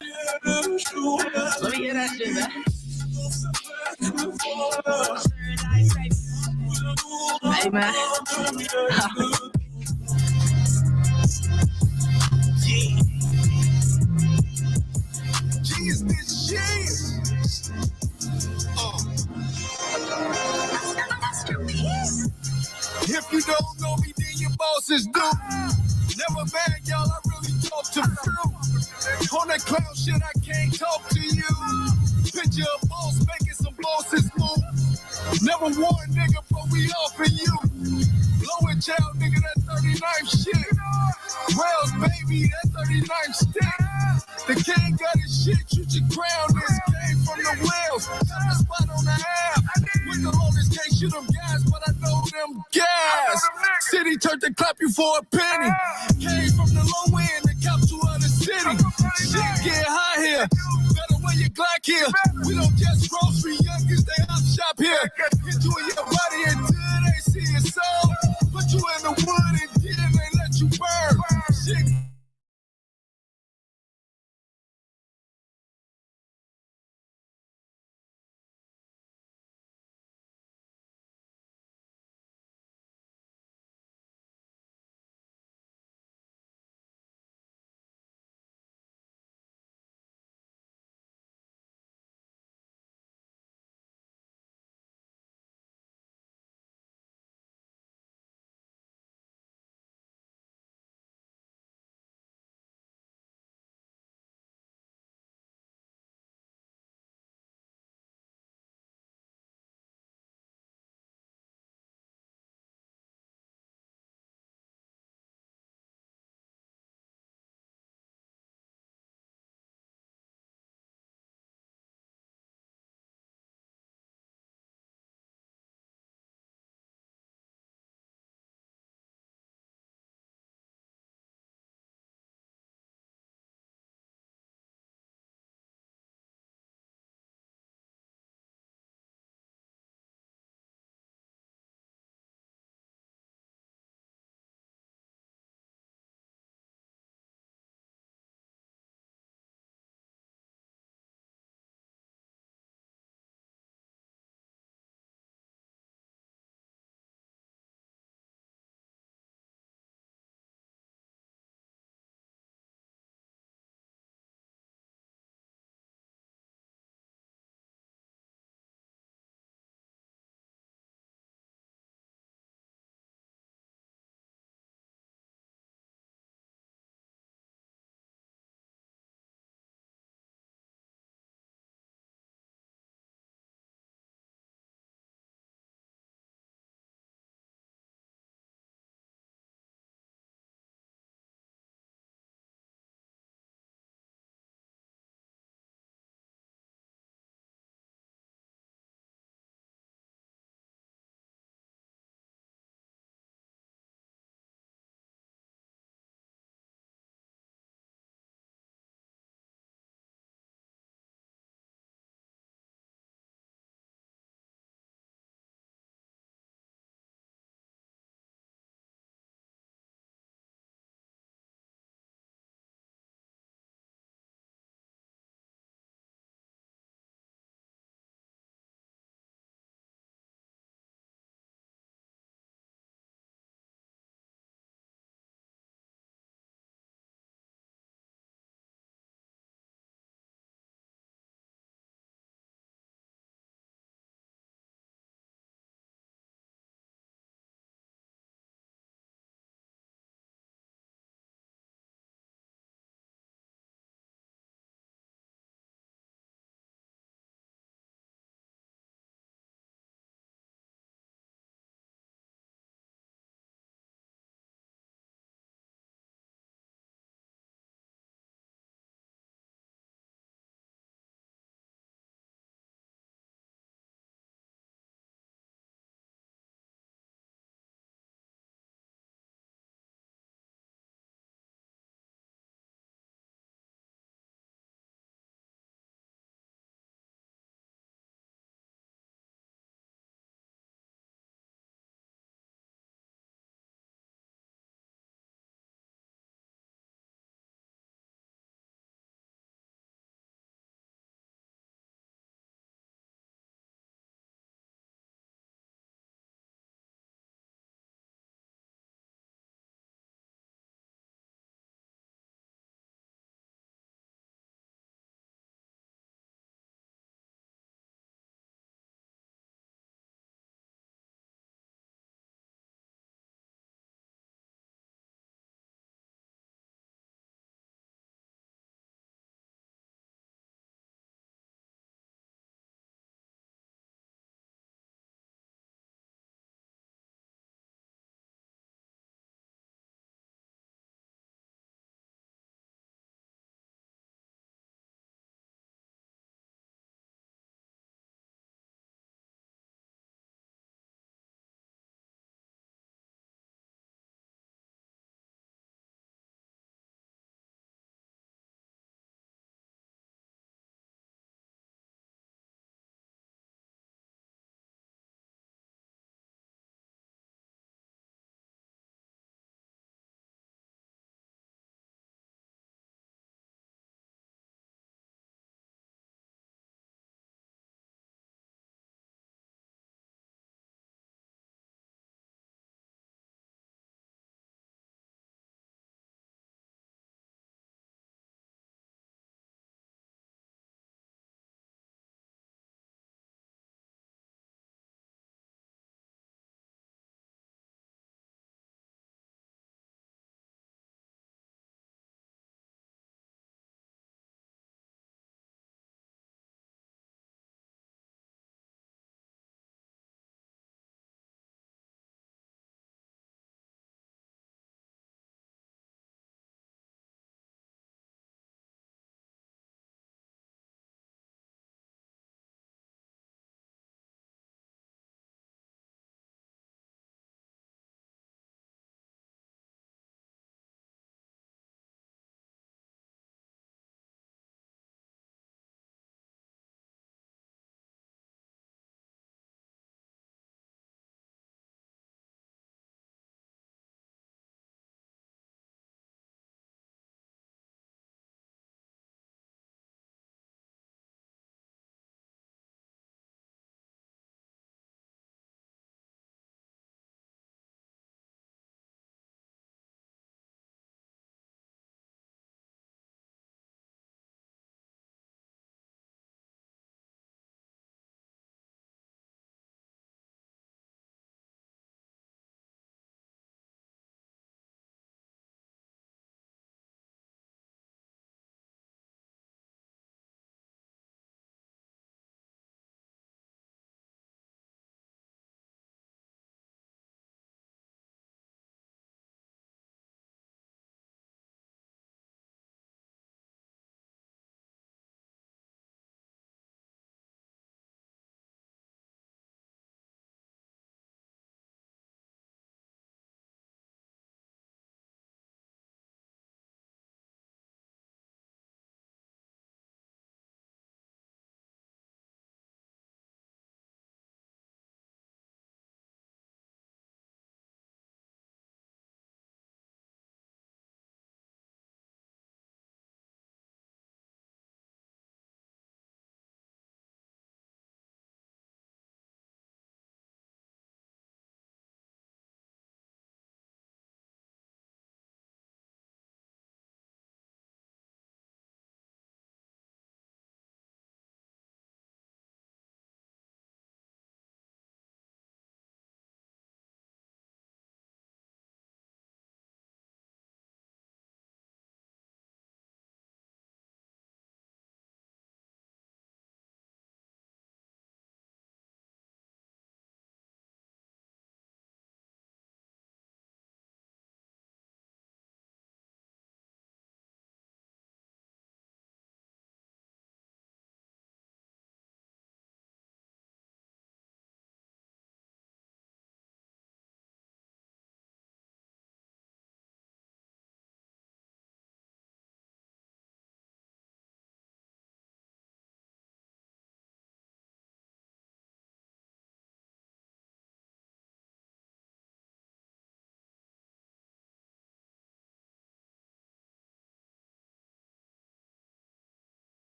Let me hear that shit, man. Hey, man. Cheese, bitch, cheese. If you don't know me, then your bosses do. Never mad, y'all, I really talk to fruit. On that clown shit, I can't talk to you. Picture a boss making some bosses move. Never warn nigga, but we offering you. Blow it, child, nigga, that 39 shit. Wells, baby, that 39 stick. The king got his shit, shoot your crown. This came from the wheels. Got a spot on the app. With the longest can't shoot them guys, but I know them guys. City turned to clap you for a penny. Came from the low end and cop to other city. Shit get high here. Better wear your Glock here. We don't just grocery youngins, they up shop here. Get you in your body until they see your soul. Put you in the wood and then they let you burn. Shit.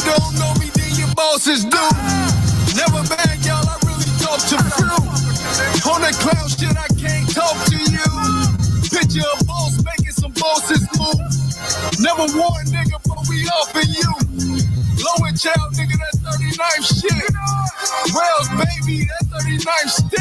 don't know me, then your bosses do. Never bad, y'all, I really talk to few. On that clown shit, I can't talk to you. Picture a boss making some bosses move. Never won, nigga, but we offing you. Low and child, nigga, that 39 shit. Wells, baby, that 39 stick.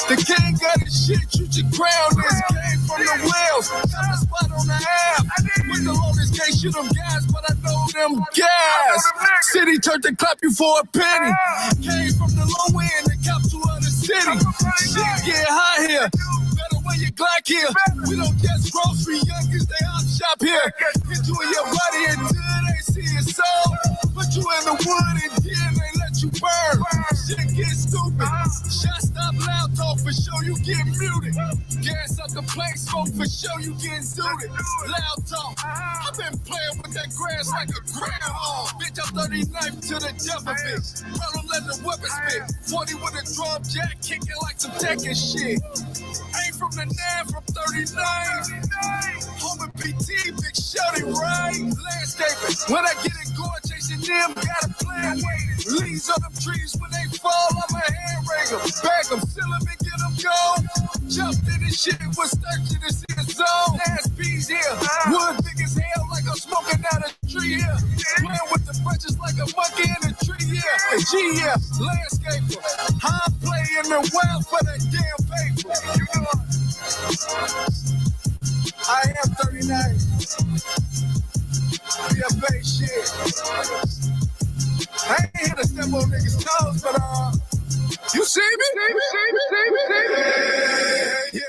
The king got his shit, you should crown this. Came from the Wells, got a spot on the app. With the longest case, shoot them guys, but I know them gas. City turned to clap you for a penny. Came from the low end and kept to other city. Shit get high here. Better wear your Glock here. We don't get grocery youngins, they hop shop here. Hit you in your body until they see it soul. Put you in the wood and then they let you burn. Shit get stupid. Shot stop loud talk for sure you get muted. Gas up the plate smoke for sure you get zooted. Loud talk. I've been playing with that grass like a groundhog. Bitch, I'm 39 to the death of it. Run them, let the weapon spit. 40 with a drum jack kicking like some Tekken shit. Ain't from the 9 from 39. Home and PT, big shouty, right? Landscaping. When I get it going, chasing them, got a plan. Leaves on them trees when they fall, I'm a hand rake them. Bag them, seal them and get them gone. Jumped in this shit, was thirsty to see the zone. Ass bees here. Wood big as hell like I'm smoking out a tree here. Playing with the branches like a monkey in a tree here. And G here, landscaper. I'm playing the wild for that damn paper. You know I am 39. BFA shit. I ain't here to step on niggas' toes, but you see me? Yeah.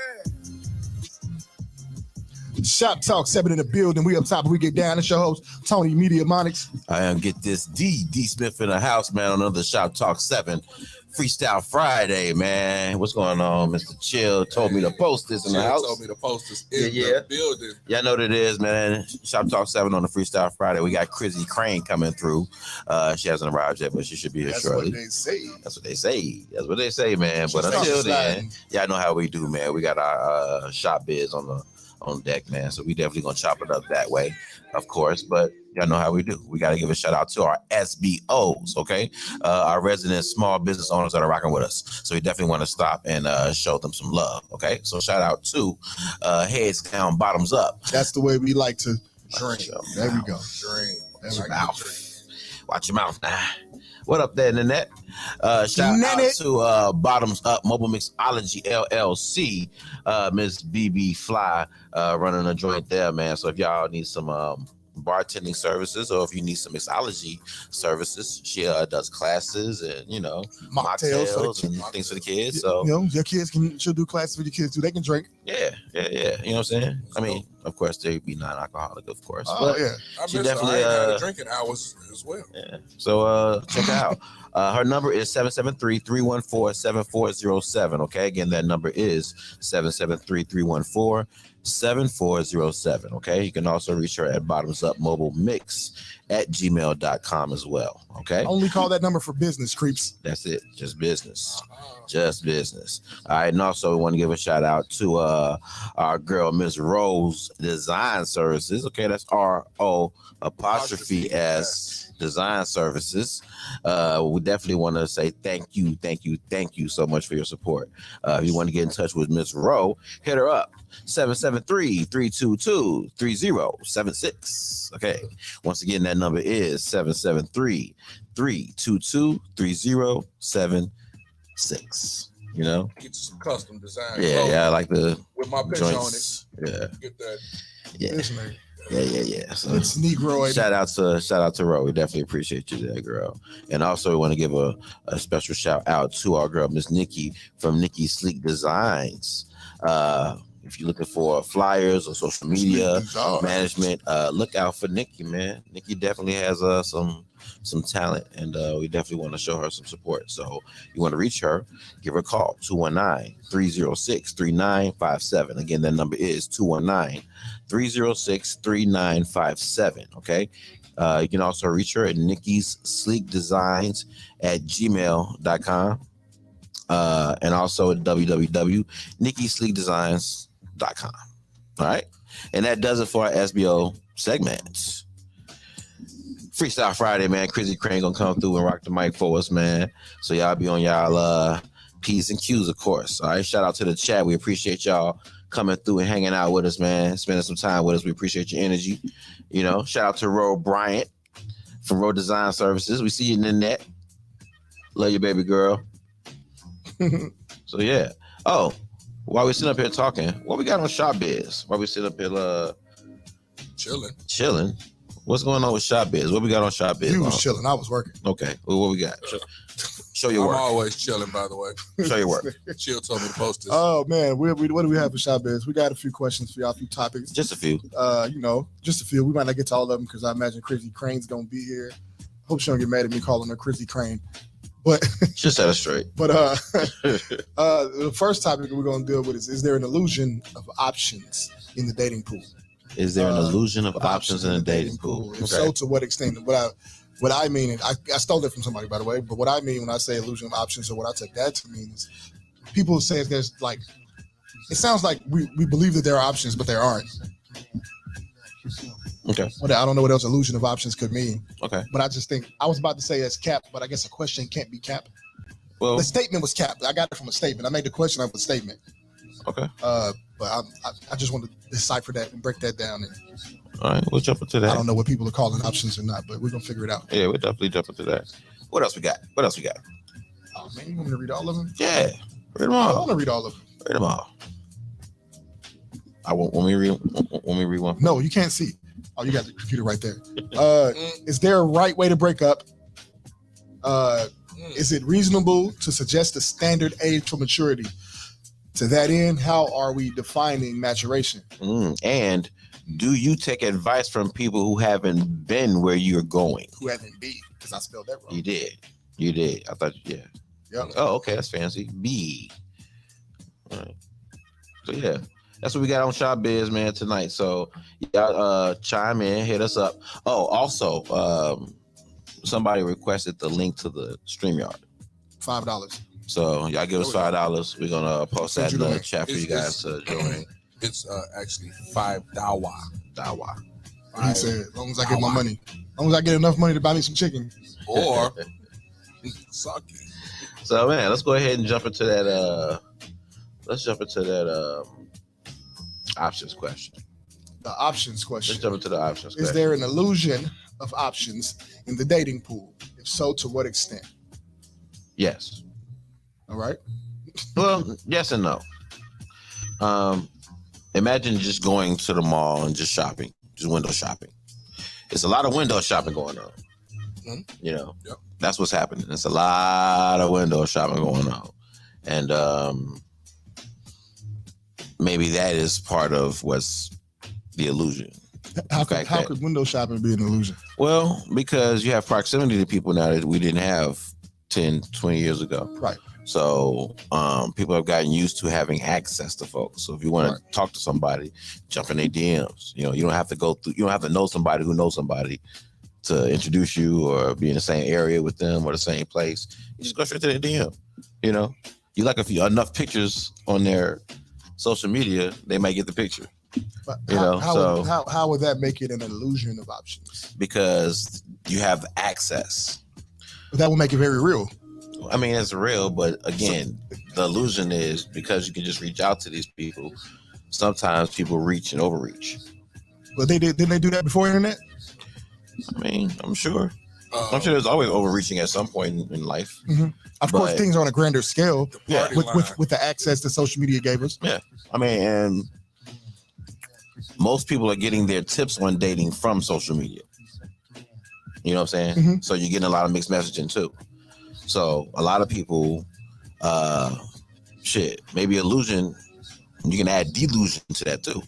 Shoptalk 7 in the building. We up top. We get down. It's your host, Tony Media Monix. I am Get This D Smith in the house, man, on another Shoptalk 7 Freestyle Friday, man. What's going on? Mr. Chill told me to post this in the house. Told me to post this in the building. Y'all know what it is, man. Shoptalk 7 on the Freestyle Friday. We got KRIZZY KRANE coming through. She hasn't arrived yet, but she should be here shortly. That's what they say, man. But until then, y'all know how we do, man. We got our shop biz on deck, man. So we definitely gonna chop it up that way, of course. But y'all know how we do. We got to give a shout out to our SBOs, okay? Our resident small business owners that are rocking with us. So we definitely want to stop and show them some love, okay? So shout out to Heads Down, Bottoms Up. That's the way we like to drink. There we go. Drink. Watch your mouth. Watch your mouth now. What up there, Nanette? Shout out to Bottoms Up Mobile Mixology LLC. Miss BB Fly running a joint there, man. So if y'all need some bartending services, or if you need some mixology services, she does classes and mocktails and things for the kids. So your kids she'll do classes for your kids too. They can drink. Yeah. You know what I'm saying? I mean, of course they be non-alcoholic, of course. But I she definitely drinking hours as well. Yeah. So check her out. Her number is 773-314-7407. Okay, again, that number is 773-314-7407. Okay, you can also reach her at bottomsupmobilemix@gmail.com as well. Okay, only call that number for business, creeps. That's it, just business. Just business. All right, and also we want to give a shout out to our girl Miss Rose Design Services. Okay, that's RO''S Design Services. We definitely want to say thank you so much for your support. If you want to get in touch with Miss Rowe, hit her up 773-322-3076. Okay, once again, that number is 773-322-3076. You know, get some custom design. Yeah, I like the with my picture joints. on it. Yeah, get that. Yeah. So it's Negroid. Shout out to Ro. We definitely appreciate you there, girl. And also we want to give a special shout out to our girl Miss Nikki from Nikki Sleek Designs. If you're looking for flyers or social media management, look out for Nikki, man. Nikki definitely has some talent, and we definitely want to show her some support. So you want to reach her, give her a call, 219-306-3957. Again, that number is 219-306-3957. Okay. You can also reach her at Nikki's Sleek Designs @gmail.com. And also at www.nikkisleekdesigns.com. All right. And that does it for our SBO segments. Freestyle Friday, man. KRIZZY KRANE gonna come through and rock the mic for us, man. So y'all be on y'all P's and Q's, of course. All right, shout out to the chat. We appreciate y'all coming through and hanging out with us, man. Spending some time with us. We appreciate your energy. You know, shout out to Ro Bryant from Ro Design Services. We see you in the net. Love you, baby girl. So yeah. Oh, while we sitting up here talking, what we got on Shop Biz? While we sitting up here chilling. What's going on with Shop Biz? What we got on Shop Biz? You was chilling. I was working. Okay. Well, what we got? Show your work. I'm always chilling, by the way. Show your work. Chill told me to post this. Oh man, what do we have for Shop Biz? We got a few questions for y'all, a few topics. Just a few. You know, just a few. We might not get to all of them because I imagine KRIZZY KRANE's gonna be here. Hope she don't get mad at me calling her KRIZZY KRANE. But just set it straight. But the first topic we're gonna deal with is there an illusion of options in the dating pool? Is there an illusion of options in the dating pool? If so, to what extent? What I mean, I stole that from somebody, by the way, but what I mean when I say illusion of options, or what I take that to mean is people say there's like, it sounds like we believe that there are options, but there aren't. Okay. Well, I don't know what else illusion of options could mean. Okay. But I just think, I was about to say it's capped, but I guess a question can't be capped. Well, the statement was capped. I got it from a statement. I made the question of a statement. Okay. But I just want to decipher that and break that down. And all right, we'll jump into that. I don't know what people are calling options or not, but we're gonna figure it out. Yeah, we'll definitely jump into that. What else we got? Oh man, you want me to read all of them? Yeah, read them all. I want to read all of them. Read them all. I want me read one. No, you can't see. Oh, you got the computer right there. Is there a right way to break up? Is it reasonable to suggest a standard age for maturity? To that end, how are we defining maturation? And do you take advice from people who haven't been where you're going? Who haven't been? Because I spelled that wrong. You did. I thought, yeah. Yep. Oh, okay. That's fancy. B. All right. So, yeah. That's what we got on Shop Biz, man, tonight. So, y'all chime in, hit us up. Oh, also, somebody requested the link to the StreamYard. $5. So, y'all give us $5. We're going to post that in the chat for you guys to join. It's actually $5. He said, as long as I get my money. As long as I get enough money to buy me some chicken. Or suck it. So, man, let's go ahead and jump into that. Options question. The options question. Let's jump into the options question. Is there an illusion of options in the dating pool? If so, to what extent? Yes. All right. Well, yes and no. Imagine just going to the mall and just shopping, just window shopping. It's a lot of window shopping going on. Mm-hmm. You know, yep. That's what's happening. It's a lot of window shopping going on. And maybe that is part of what's the illusion. How could window shopping be an illusion? Well, because you have proximity to people now that we didn't have 10, 20 years ago. Right. So people have gotten used to having access to folks. So if you want to talk to somebody, jump in their DMs. You know, you don't have to know somebody who knows somebody to introduce you or be in the same area with them or the same place. You just go straight to their DM. You know, you like enough pictures on their social media, they might get the picture. But how would that make it an illusion of options? Because you have access. But that would make it very real. I mean, it's real, but again, the illusion is because you can just reach out to these people. Sometimes people reach and overreach. But didn't they do that before internet? I mean, I'm sure. I'm sure there's always overreaching at some point in life. Mm-hmm. Of course, things are on a grander scale. Yeah, with the access that social media gave us. Yeah, I mean, and most people are getting their tips on dating from social media. You know what I'm saying? Mm-hmm. So you're getting a lot of mixed messaging too. So a lot of people, maybe illusion, you can add delusion to that too.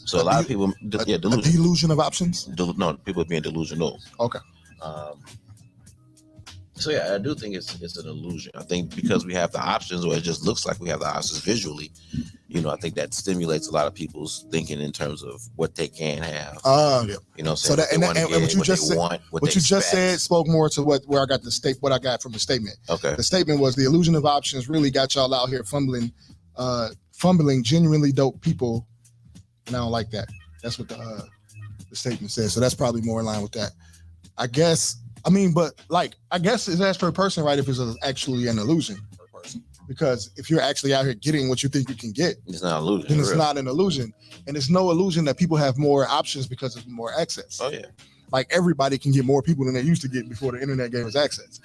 So a lot of people, delusion. A delusion of options? No, people are being delusional. Okay. So yeah, I do think it's an illusion. I think because we have the options, or it just looks like we have the options visually, you know, I think that stimulates a lot of people's thinking in terms of what they can have. Yeah. You know, so that and what you just said, what you just said spoke more to what I got from the statement. Okay. The statement was the illusion of options really got y'all out here fumbling genuinely dope people, and I don't like that. That's what the statement says. So that's probably more in line with that. I guess. I mean, but like, I guess it's as per person, right? If it's actually an illusion. Because if you're actually out here getting what you think you can get, it's not an illusion. Then it's not an illusion. And it's no illusion that people have more options because of more access. Oh, yeah. Like everybody can get more people than they used to get before the internet gave us access.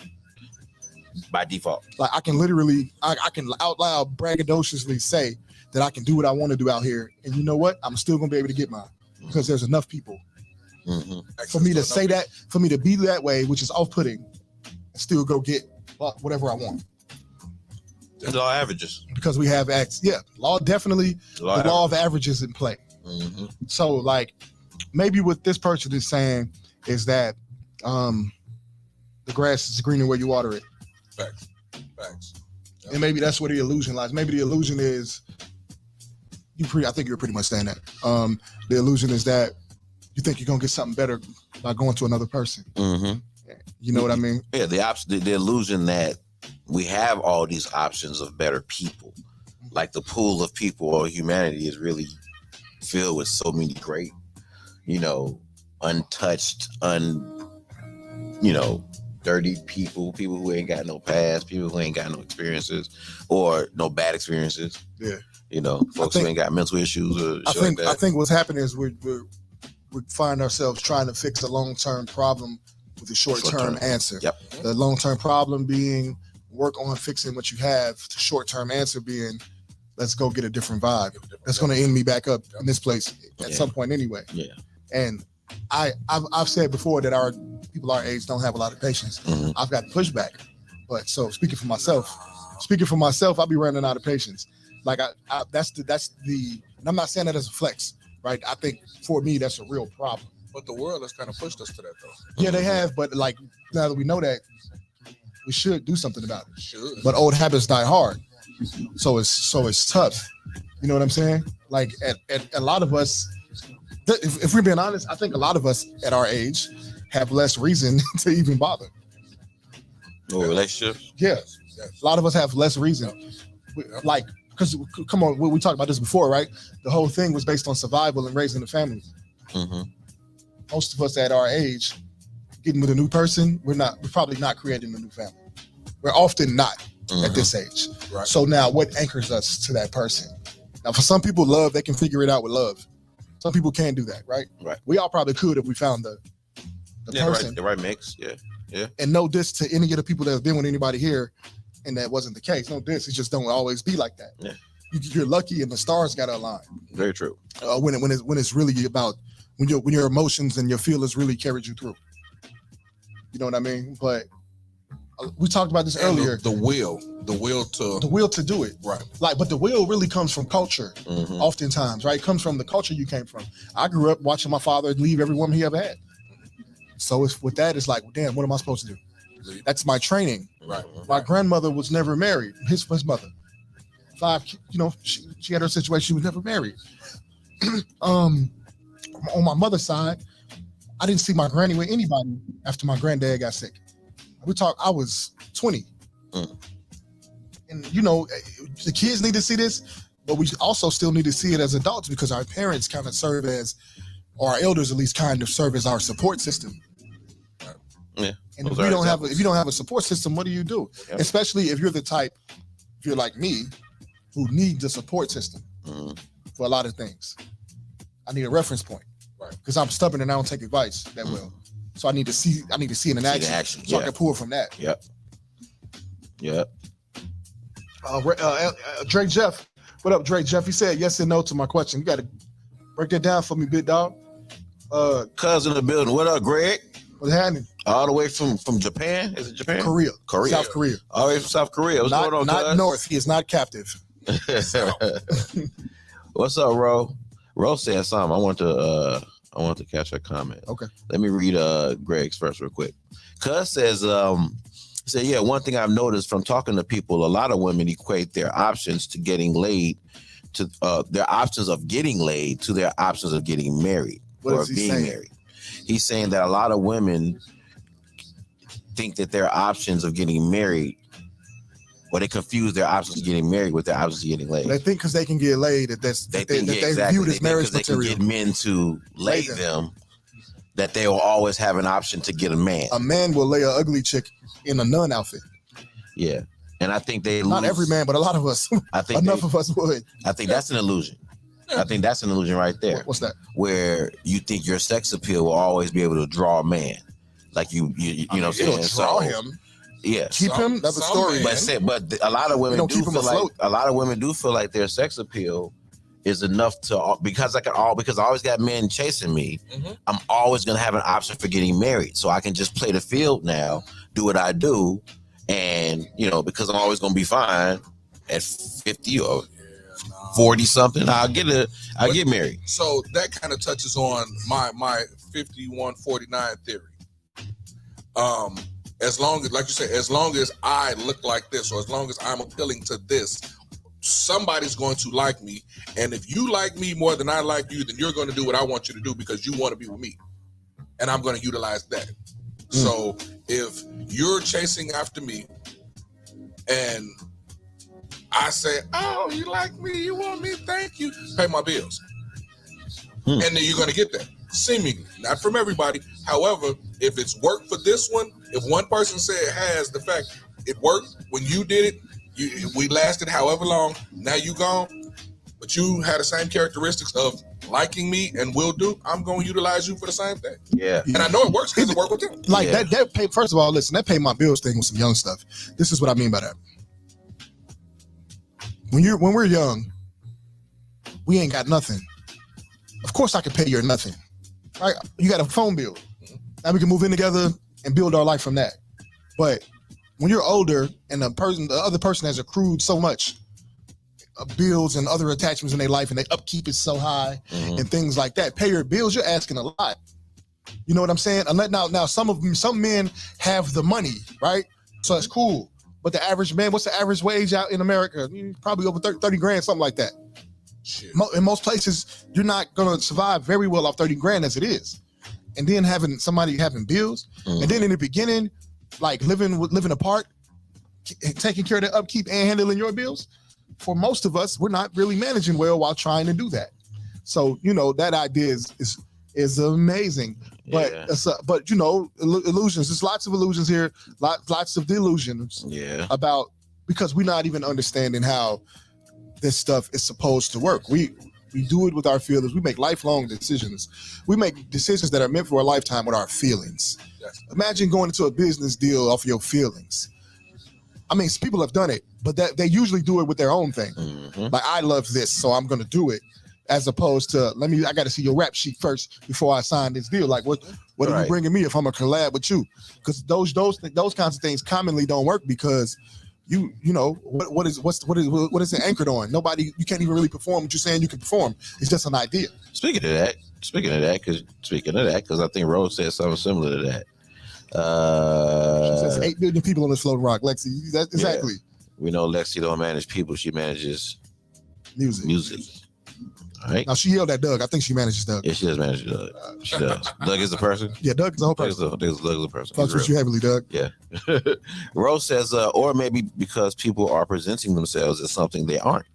By default. Like I can literally, I can out loud braggadociously say that I can do what I want to do out here. And you know what? I'm still going to be able to get mine because there's enough people. Mm-hmm. For me to say that, for me to be that way, which is off-putting, and still go get whatever I want. The law averages. Because we have law definitely, the law of averages in play. Mm-hmm. So like maybe what this person is saying is that the grass is greener where you water it. Facts. And maybe that's where the illusion lies. Maybe the illusion is I think you're pretty much saying that. The illusion is that you think you're gonna get something better by going to another person. Mm-hmm. You know what I mean? Yeah, the illusion that we have all these options of better people. Like the pool of people or humanity is really filled with so many great, untouched, dirty people who ain't got no past, people who ain't got no experiences or no bad experiences. Yeah. Folks who ain't got mental issues or shit like that. I think what's happening is we find ourselves trying to fix a long-term problem with a short-term answer. Yep. The long-term problem being work on fixing what you have. The short-term answer being let's go get a different vibe. That's going to end me back up in this place at some point anyway. Yeah. And I've said before that our people our age don't have a lot of patience. Mm-hmm. I've got pushback. But so speaking for myself, I'll be running out of patience. Like that's the and I'm not saying that as a flex, right? I think for me that's a real problem. But the world has kind of pushed us to that though. Yeah, they have, but like now that we know that, we should do something about it. Should. But old habits die hard. So it's tough. You know what I'm saying? Like at a lot of us, if we're being honest, I think a lot of us at our age have less reason to even bother. No relationships? Yeah. A lot of us have less reason. Like, because come on, we talked about this before, right? The whole thing was based on survival and raising a family. Mm-hmm. Most of us at our age, getting with a new person, we're probably not creating a new family. We're often not at this age. Right. So now what anchors us to that person? Now for some people, love, they can figure it out with love. Some people can't do that, right? Right. We all probably could if we found the person. The right mix. Yeah. Yeah. And no diss to any of the people that have been with anybody here, and that wasn't the case. No diss. It just don't always be like that. Yeah. You're lucky, and the stars got to align. Very true. When it's really about when your emotions and your feelings really carried you through. You know what I mean? But we talked about this earlier. The will to do it. Right. Like, but the will really comes from culture. Mm-hmm. Oftentimes, right? It comes from the culture you came from. I grew up watching my father leave every woman he ever had. So with that, it's like, damn, what am I supposed to do? That's my training. Right. My grandmother was never married. His mother. She had her situation. She was never married. On my mother's side, I didn't see my granny with anybody after my granddad got sick. I was 20. Mm. And the kids need to see this, but we also still need to see it as adults because our parents kind of serve as, or our elders at least kind of serve as our support system. Yeah. And if you don't have a support system, what do you do? Yep. Especially if you're like me, who needs a support system for a lot of things. I need a reference point. Right. Because I'm stubborn and I don't take advice that well. So I need to see it in action. So I can pull from that. Yep. Drake Jeff. What up, Drake Jeff? He said yes and no to my question. You got to break that down for me, big dog. Cousin in the building. What up, Greg? What's happening? All the way from Japan? Is it Japan? Korea. Korea. South Korea. All the way from South Korea. What's going on, Not cuz? North. He is not captive. What's up, Ro? Ro said something. I want to catch her comment. Okay. Let me read Greg's first real quick. Cuz says, yeah, one thing I've noticed from talking to people, a lot of women equate their options to getting laid to their options of getting laid to their options of getting married or being married. He's saying that a lot of women think that their options of getting married, or they confuse their options of getting married with their options of getting laid. They think because they can get laid that they viewed as marriage material. They can get men to lay them that they will always have an option to get a man. A man will lay an ugly chick in a nun outfit. Yeah. And I think they not every man, but a lot of us. I think enough of us would. I think that's an illusion. I think that's an illusion right there. What's that? Where you think your sex appeal will always be able to draw a man. Like you know what I'm saying? Draw him. Yeah. Keep him. That's a story. But a lot of women do feel like their sex appeal is enough to because I always got men chasing me. Mm-hmm. I'm always gonna have an option for getting married, so I can just play the field now, do what I do, and because I'm always gonna be fine at 50 or 40 something. I'll get married. So that kind of touches on my 51-49 theory. As long as, like you said, as long as I look like this, or as long as I'm appealing to this, somebody's going to like me. And if you like me more than I like you, then you're going to do what I want you to do because you want to be with me. And I'm going to utilize that. So if you're chasing after me and I say, oh, you like me, you want me, thank you, pay my bills. And then you're going to get that. Seemingly, not from everybody. However, if it's worked for this one, if one person said it has, the fact it worked when you did it, we lasted however long, now you gone, but you had the same characteristics of liking me and will do, I'm going to utilize you for the same thing. Yeah. And I know it works because it worked with them. Like that pay, first of all, listen, that paid my bills thing with some young stuff. This is what I mean by that. When we're young, we ain't got nothing. Of course I can pay your nothing. Right? You got a phone bill. Now we can move in together and build our life from that. But when you're older and the other person has accrued so much bills and other attachments in their life and their upkeep is so high and things like that, pay your bills, you're asking a lot. You know what I'm saying? Now some men have the money, right? So that's cool. But the average man, what's the average wage out in America? Probably over 30 grand, something like that. Shit. In most places, you're not going to survive very well off 30 grand as it is. And then having somebody having bills. And then in the beginning, like living apart, taking care of the upkeep and handling your bills. For most of us, we're not really managing well while trying to do that. So, that idea is amazing. But illusions. There's lots of illusions here, lots of delusions. Yeah. About because we're not even understanding how this stuff is supposed to work. We do it with our feelings. We make lifelong decisions. We make decisions that are meant for a lifetime with our feelings. Yes. Imagine going into a business deal off your feelings. I mean, people have done it, but they usually do it with their own thing. Like, I love this, so I'm going to do it. As opposed to, I got to see your rap sheet first before I sign this deal. Like, what are you bringing me if I'm a collab with you? Because those kinds of things commonly don't work because what is it anchored on? You can't even really perform what you're saying you can perform. It's just an idea. Speaking of that, because I think Rose said something similar to that. She says 8 billion people on this floating rock, Lexi. That's exactly. Yeah. We know Lexi don't manage people; she manages music. All right. Now she yelled at Doug. I think she manages Doug. Yeah, she does manage Doug. She does. Doug is the person. Yeah, Doug is the whole person. Doug is the person. Fucks with you heavily, Doug. Yeah. Rose says, or maybe because people are presenting themselves as something they aren't.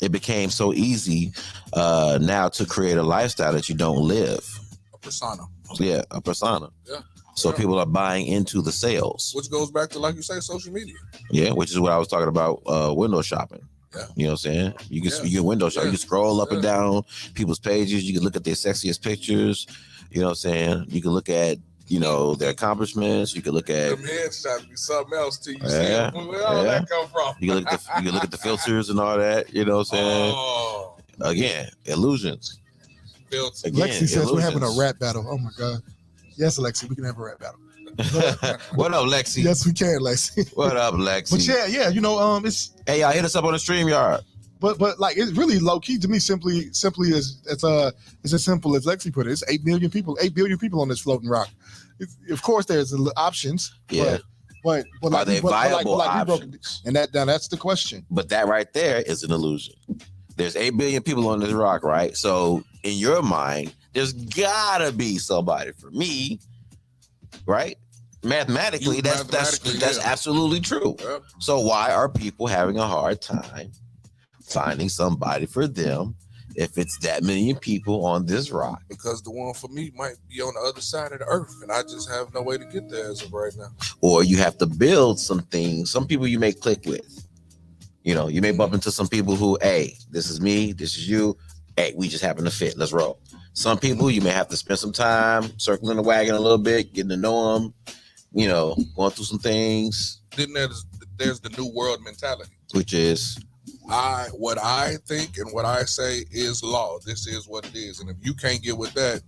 It became so easy now to create a lifestyle that you don't live. A persona. Yeah, a persona. Yeah. So people are buying into the sales. Which goes back to, like you say, social media. Yeah, which is what I was talking about, window shopping. Yeah. You know what I'm saying? You can window shop. You can scroll up and down people's pages. You can look at their sexiest pictures. You know what I'm saying? You can look at, their accomplishments. You can look at them headshots be something else to you. Yeah. Where all that come from? You can look at the filters and all that. You know what I'm saying? Oh. Again, illusions. Filters. Again, Lexi says we're having a rap battle. Oh my God. Yes, Lexi, we can have a rap battle. What up, Lexi? Yes, we can, Lexi. What up, Lexi? But it's hey, y'all hit us up on the StreamYard. But like it's really low key to me. Simply as it's as simple as Lexi put it. It's 8 billion people on this floating rock. Of course, there's options. Yeah. But are they viable options? And that's the question. But that right there is an illusion. There's 8 billion people on this rock, right? So in your mind, there's gotta be somebody for me, right? Mathematically, that's absolutely true. Yep. So why are people having a hard time finding somebody for them if it's that million people on this rock. Because the one for me might be on the other side of the earth, and I just have no way to get there as of right now. Or you have to build some things. Some people you may click with. You know, you may bump into some people who, hey, this is me, this is you. Hey, we just happen to fit. Let's roll. Some people you may have to spend some time circling the wagon a little bit, getting to know them, you know, going through some things. Then there's the new world mentality, which is what I think and what I say is law. This is what it is, and if you can't get with that,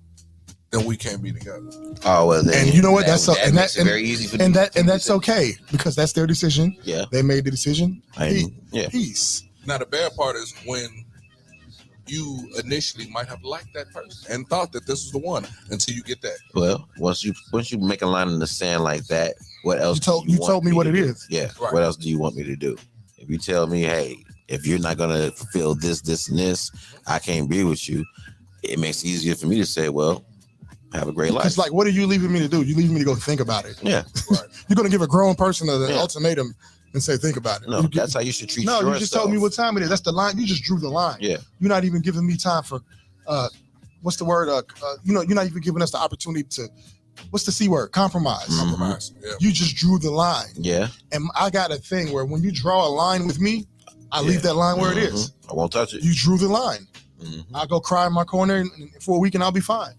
then we can't be together. Oh well, then, and you know what? That's very easy for them. And that's okay because that's their decision. Yeah, they made the decision. Peace. Now the bad part is when you initially might have liked that person and thought that this was the one until you get that. Well, once you make a line in the sand like that, what else? You told me what it is. Yeah. Right. What else do you want me to do? If you tell me, hey, if you're not gonna fulfill this, this, and this, I can't be with you. It makes it easier for me to say, well, have a great life. It's like, what are you leaving me to do? You leaving me to go think about it. Yeah. Right. You're gonna give a grown person an ultimatum and say, think about it. No, that's how you should treat yourself. No, you just told me what time it is. That's the line. You just drew the line. Yeah. You're not even giving me time for, what's the word? You're not even giving us the opportunity to, what's the C word? Compromise. Mm-hmm. Compromise. Yeah. You just drew the line. Yeah. And I got a thing where when you draw a line with me, I leave that line where it is. I won't touch it. You drew the line. I'll go cry in my corner for a week and I'll be fine.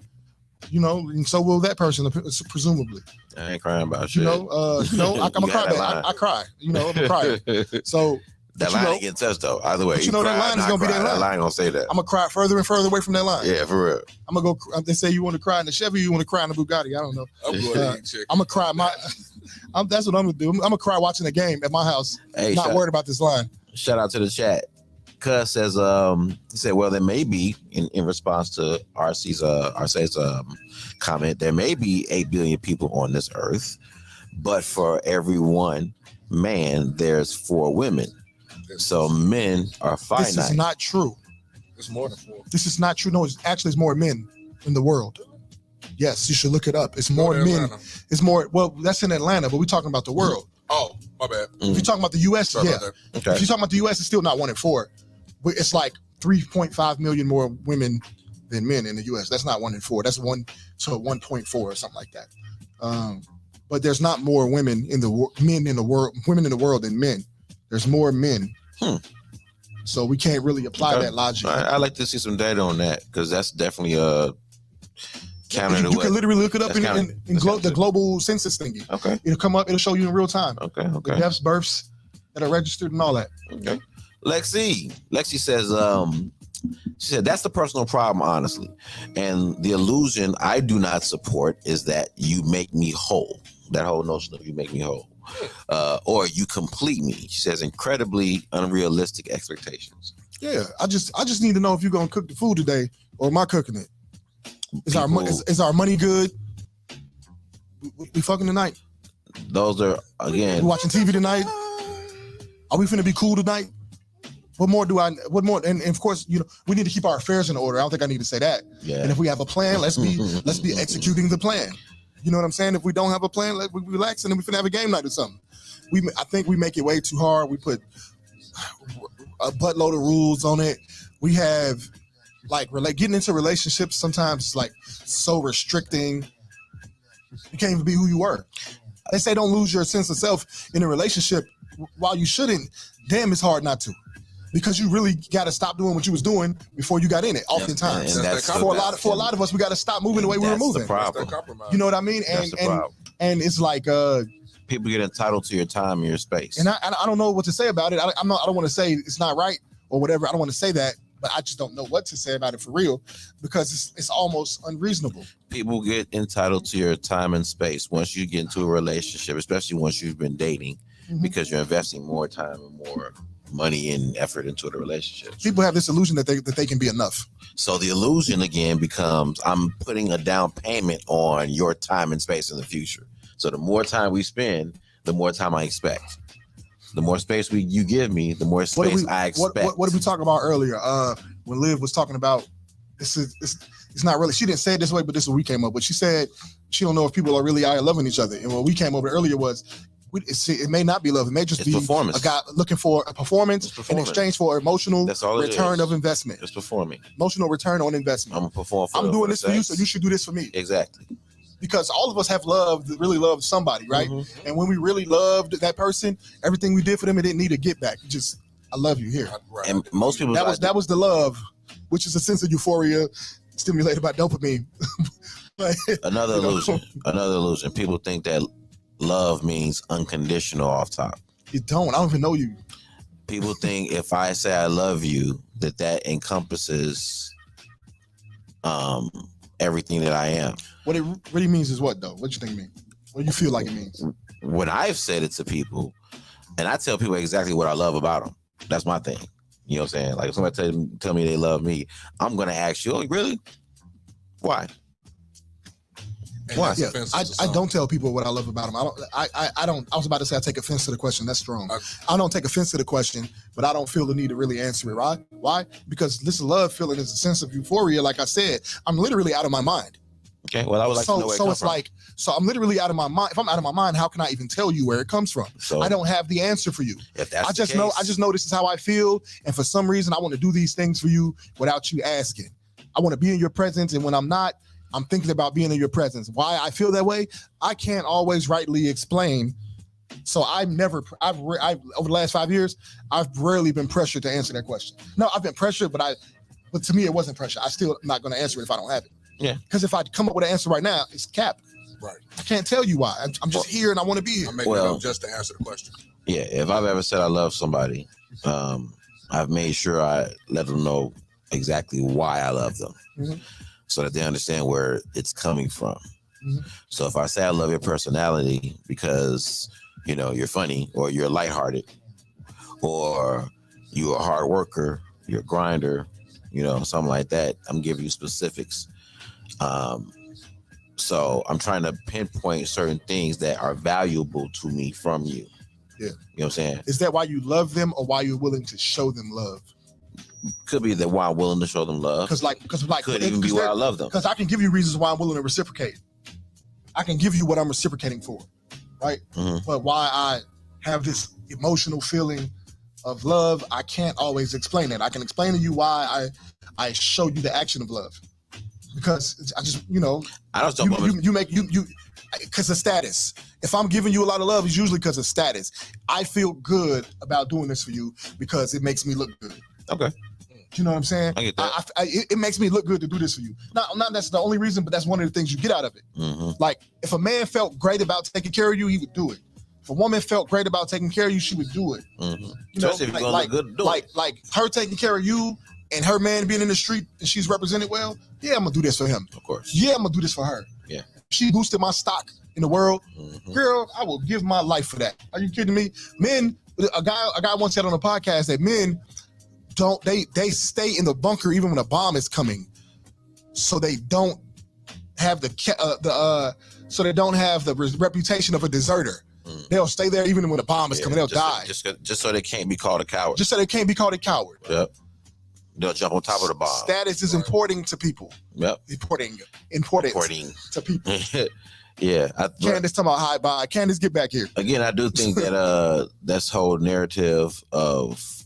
You know, and so will that person, presumably. I ain't crying about shit. I'm a cry. I cry. You know, I'm a crier. So that line ain't getting touched though. Either way, that line is gonna be that line. That line gonna say that. I'm gonna cry further and further away from that line. Yeah, for real. I'm gonna go. They say you want to cry in the Chevy, you want to cry in the Bugatti. I don't know. I'm gonna cry. That's what I'm gonna do. I'm gonna cry watching a game at my house. Hey, not worried about this line. Shout out to the chat. Cuz says, he said, well, there may be in response to RC's comment, there may be 8 billion people on this earth, but for every one man, there's 4 women. So men are finite. This is not true. It's more than 4. This is not true. No, it's more men in the world. Yes, you should look it up. It's more men. Atlanta. It's more. Well, that's in Atlanta, but we're talking about the world. Oh, my bad. If you're talking about the U.S., Sorry yeah. about Okay. If you're talking about the U.S., it's still not 1 in 4. But it's like 3.5 million more women than men in the U.S. That's not 1 in 4. That's 1.4 or something like that. But there's not more women in the world than men. There's more men. So we can't really apply that logic. I like to see some data on that because that's definitely a counter. You can literally look it up in the global census thingy. Okay. It'll come up. It'll show you in real time. Okay. The deaths, births that are registered and all that. Okay. Lexi says, she said, that's the personal problem, honestly. And the illusion I do not support is that you make me whole. That whole notion of you make me whole. Or you complete me. She says, incredibly unrealistic expectations. Yeah, I just need to know if you're gonna cook the food today or am I cooking it? Is our money good? We fucking tonight? Those are, again, we watching TV tonight? Are we finna be cool tonight? What more? And of course, we need to keep our affairs in order. I don't think I need to say that. Yeah. And if we have a plan, let's be executing the plan. You know what I'm saying? If we don't have a plan, we relax and then we finna have a game night or something. I think we make it way too hard. We put a buttload of rules on it. We have getting into relationships sometimes is like so restricting. You can't even be who you were. They say don't lose your sense of self in a relationship. While you shouldn't, damn, it's hard not to. Because you really got to stop doing what you was doing before you got in it. Oftentimes, for a lot of us, we got to stop moving the way we were moving. The problem. You know what I mean? And it's like people get entitled to your time and your space. And I don't know what to say about it. I don't want to say it's not right or whatever. I don't want to say that, but I just don't know what to say about it for real because it's almost unreasonable. People get entitled to your time and space once you get into a relationship, especially once you've been dating, because you're investing more time and more money and effort into the relationship. People have this illusion that they can be enough. So the illusion again becomes I'm putting a down payment on your time and space in the future. So the more time we spend, the more time I expect. The more space you give me, the more space I expect. What did we talk about earlier? When Liv was talking about it's not really, she didn't say it this way, but this is what we came up with. She said she don't know if people are really loving each other. And what we came over earlier was It may not be love. It may just be performance. A guy looking for a performance in exchange for emotional return of investment. It's performing. Emotional return on investment. I'm performing. I'm doing this for you, so you should do this for me. Exactly. Because all of us have really loved somebody, right? Mm-hmm. And when we really loved that person, everything we did for them, it didn't need a get back. Just, I love you here. And most people that was the love, which is a sense of euphoria stimulated by dopamine. But, another illusion. People think that love means unconditional off top. It don't. I don't even know you. People think if I say I love you, that encompasses everything that I am. What it really means is what, though? What do you think it means? What do you feel like it means? When I've said it to people, and I tell people exactly what I love about them, that's my thing. You know what I'm saying? Like if somebody tell me they love me, I'm going to ask you, oh, really? Why? Yeah, I don't tell people what I love about them. I don't. I was about to say I take offense to the question. That's strong. I don't take offense to the question, but I don't feel the need to really answer it. Right? Why? Because this love feeling is a sense of euphoria. Like I said, I'm literally out of my mind. Okay. Well, I would like to know where it comes from. So I'm literally out of my mind. If I'm out of my mind, how can I even tell you where it comes from? So, I don't have the answer for you. If that's I just know this is how I feel, and for some reason, I want to do these things for you without you asking. I want to be in your presence, and when I'm not, I'm thinking about being in your presence. Why I feel that way, I can't always rightly explain. So I've over the last 5 years, I've rarely been pressured to answer that question. No, I've been pressured, but to me, it wasn't pressure. I still not going to answer it if I don't have it. Yeah. Because if I come up with an answer right now, it's capped. Right. I can't tell you why. I'm just here and I want to be here. I'm making it up just to answer the question. Yeah. If I've ever said I love somebody, I've made sure I let them know exactly why I love them. Mm-hmm. So that they understand where it's coming from. Mm-hmm. So if I say I love your personality because, you know, you're funny or you're lighthearted or you're a hard worker, you're a grinder, you know, something like that, I'm giving you specifics. So I'm trying to pinpoint certain things that are valuable to me from you. Yeah. You know what I'm saying? Is that why you love them or why you're willing to show them love? Could be that why I'm willing to show them love. Because could even be why I love them. Because I can give you reasons why I'm willing to reciprocate. I can give you what I'm reciprocating for, right? Mm-hmm. But why I have this emotional feeling of love, I can't always explain that. I can explain to you why I show you the action of love. Because I just, you know, because of status. If I'm giving you a lot of love, it's usually because of status. I feel good about doing this for you because it makes me look good. Okay. You know what I'm saying? I get that. It makes me look good to do this for you. Not that's the only reason, but that's one of the things you get out of it. Mm-hmm. Like, if a man felt great about taking care of you, he would do it. If a woman felt great about taking care of you, she would do it. Mm-hmm. You know, especially if you're gonna look good to do it. Like her taking care of you and her man being in the street and she's represented well, yeah, I'm gonna do this for him. Of course. Yeah, I'm gonna do this for her. Yeah. She boosted my stock in the world. Mm-hmm. Girl, I will give my life for that. Are you kidding me? Men, a guy once said on a podcast that men they stay in the bunker even when a bomb is coming, so they don't have the reputation of a deserter. Mm. They'll stay there even when a bomb is coming. They'll die just so they can't be called a coward. Just so they can't be called a coward. Yep. They'll jump on top of the bomb. Status is important to people. Yep. Important to people. Yeah. Candace talking about hi bye. Candace, get back here. Again, I do think that that's whole narrative of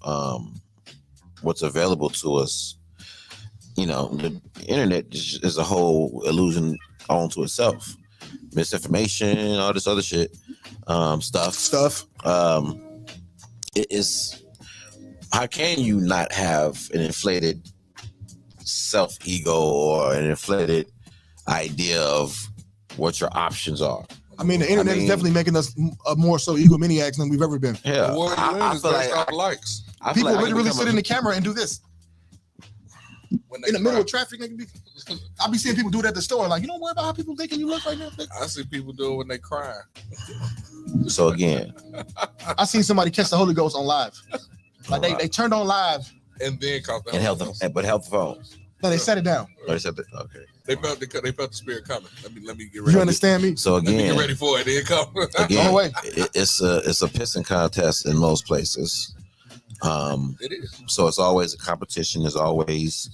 what's available to us. You know, the internet is a whole illusion onto itself. Misinformation, all this other shit, stuff. It is. How can you not have an inflated self-ego or an inflated idea of what your options are? I mean, the internet is definitely making us more so egomaniacs than we've ever been. Yeah, I feel like likes. People literally sit in the camera and do this. In the middle of traffic, I'll be seeing people do it at the store. Like, you don't worry about how people thinking you look right now. I see people do it when they cry. So again, I seen somebody catch the Holy Ghost on live. Like they turned on live and then caught the held the phone. No, they set it down. Oh, they set it. Okay. They felt the spirit coming. Let me get ready. You understand me? So again, let me get ready for it. Then come. Again, it's a pissing contest in most places. It is. So it's always a competition. There's always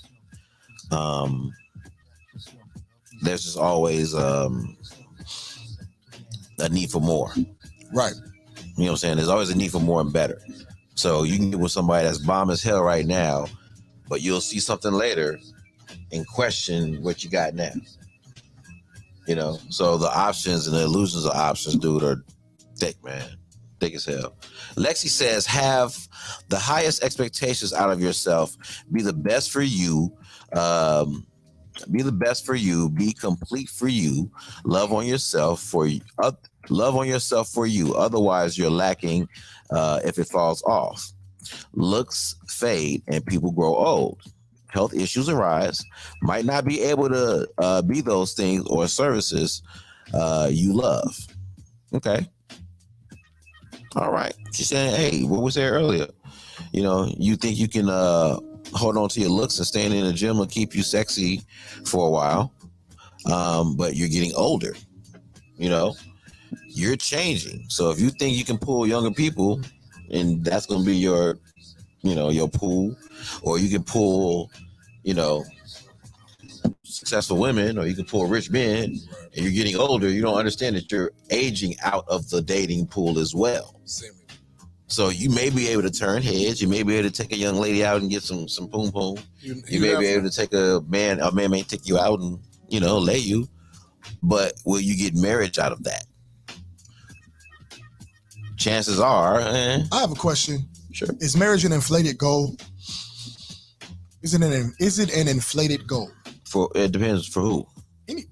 there's just always a need for more. Right. You know what I'm saying? There's always a need for more and better. So you can get with somebody that's bomb as hell right now, but you'll see something later and question what you got now. You know, so the options and the illusions of options, dude, are thick, man. Thick as hell. Lexi says, have the highest expectations out of yourself. Be the best for you. Be the best for you. Be complete for you. Love on yourself for you. Love on yourself for you. Otherwise, you're lacking if it falls off. Looks fade and people grow old. Health issues arise. Might not be able to be those things or services you love. Okay. All right. She's saying, hey, what was there earlier? You know, you think you can hold on to your looks and staying in the gym will keep you sexy for a while, but you're getting older. You know, you're changing. So if you think you can pull younger people, and that's going to be your, you know, your pool, or you can pull, you know, successful women, or you can pull rich men, and you're getting older, you don't understand that you're aging out of the dating pool as well. So you may be able to turn heads. You may be able to take a young lady out and get some poom poom. You may be able to take a man may take you out and, you know, lay you. But will you get marriage out of that? Chances are. I have a question. Sure. Is marriage an inflated goal? Is it an inflated goal? It depends for who.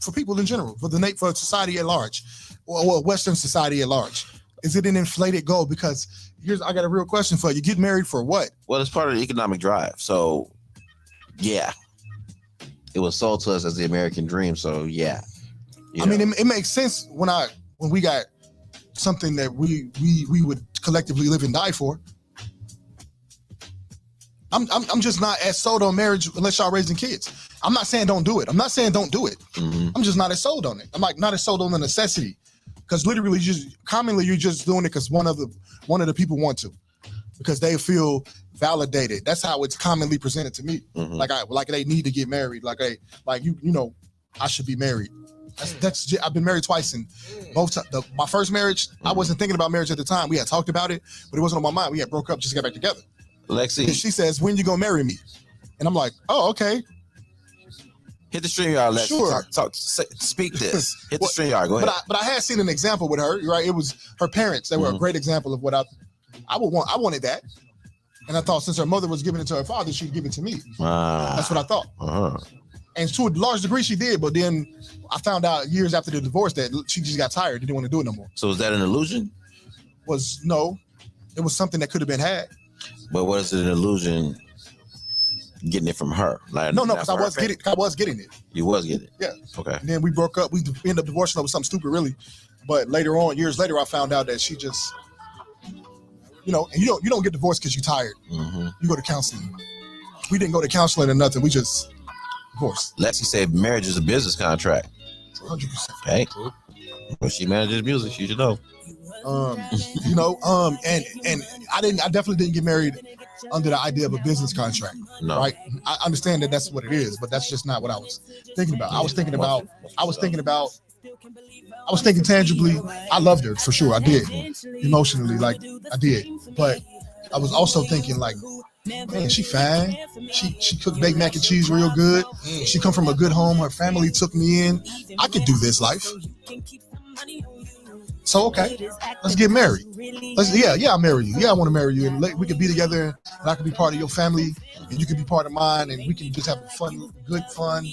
For people in general, for society at large, or Western society at large. Is it an inflated goal? Because I got a real question for you. Get married for what? Well, it's part of the economic drive. So, yeah, it was sold to us as the American dream. So, yeah. I mean, it makes sense when we got something that we would collectively live and die for. I'm just not as sold on marriage unless y'all raising kids. I'm not saying don't do it. I'm not saying don't do it. Mm-hmm. I'm just not as sold on it. I'm like not as sold on the necessity, because literally you're just doing it because one of the people want to, because they feel validated. That's how it's commonly presented to me. Mm-hmm. Like they need to get married. Like you know, I should be married. That's I've been married twice, and both my first marriage, I wasn't thinking about marriage at the time. We had talked about it, but it wasn't on my mind. We had broke up just to get back together. Lexi, and she says, "When you gonna marry me?" And I'm like, "Oh, okay." Hit the StreamYard, Lexi. Sure. Speak this. Hit the StreamYard. Go ahead. But I had seen an example with her. Right, it was her parents. They were a great example of what I would want. I wanted that, and I thought since her mother was giving it to her father, she'd give it to me. That's what I thought. Uh-huh. And to a large degree, she did. But then I found out years after the divorce that she just got tired. Didn't want to do it no more. So was that an illusion? No, it was something that could have been had. But was it an illusion getting it from her? Like, no, because I was getting it. You was getting it? Yeah. Okay. And then we broke up. We ended up divorcing over something stupid, really. But later on, years later, I found out that she just, you know, and you don't get divorced because you're tired. Mm-hmm. You go to counseling. We didn't go to counseling or nothing. We just divorced. Lexi said marriage is a business contract. 100%. Hey, well, she manages music. You should know. You know, and I definitely didn't get married under the idea of a business contract. No. Right? I understand that that's what it is, but that's just not what I was thinking about. I was thinking tangibly. I loved her for sure. I did. Emotionally, like I did. But I was also thinking like, man, she fine. She cooked baked mac and cheese real good. She come from a good home. Her family took me in. I could do this life. So okay, let's get married. I'll marry you. Yeah, I want to marry you, and we could be together, and I could be part of your family, and you could be part of mine, and we can just have a good fun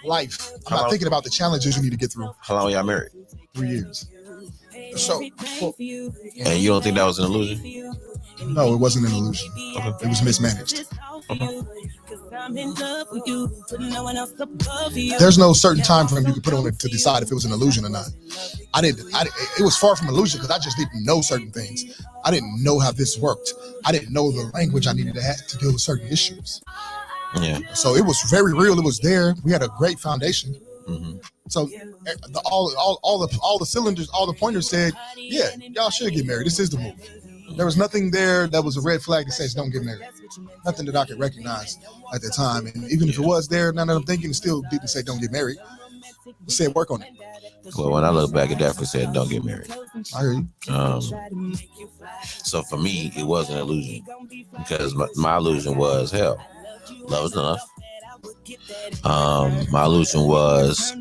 life. I'm not thinking about the challenges you need to get through. How long y'all married? 3 years. So, and you don't think that was an illusion? No, it wasn't an illusion. Okay. It was mismanaged. Okay. There's no certain time frame you could put on it to decide if it was an illusion or not. It was far from illusion because I just didn't know certain things. I didn't know how this worked. I didn't know the language I needed to have to deal with certain issues. Yeah. So it was very real. It was there. We had a great foundation. Mm-hmm. So all the cylinders, all the pointers said, yeah, y'all should get married. This is the move. There was nothing there that was a red flag that says don't get married. Nothing that I could recognize at the time. And even if it was there, now that I'm thinking, it still didn't say don't get married. said work on it. Well, when I look back, it definitely said don't get married. I hear you. So for me, it was an illusion because my illusion was hell. Love is enough. My illusion was,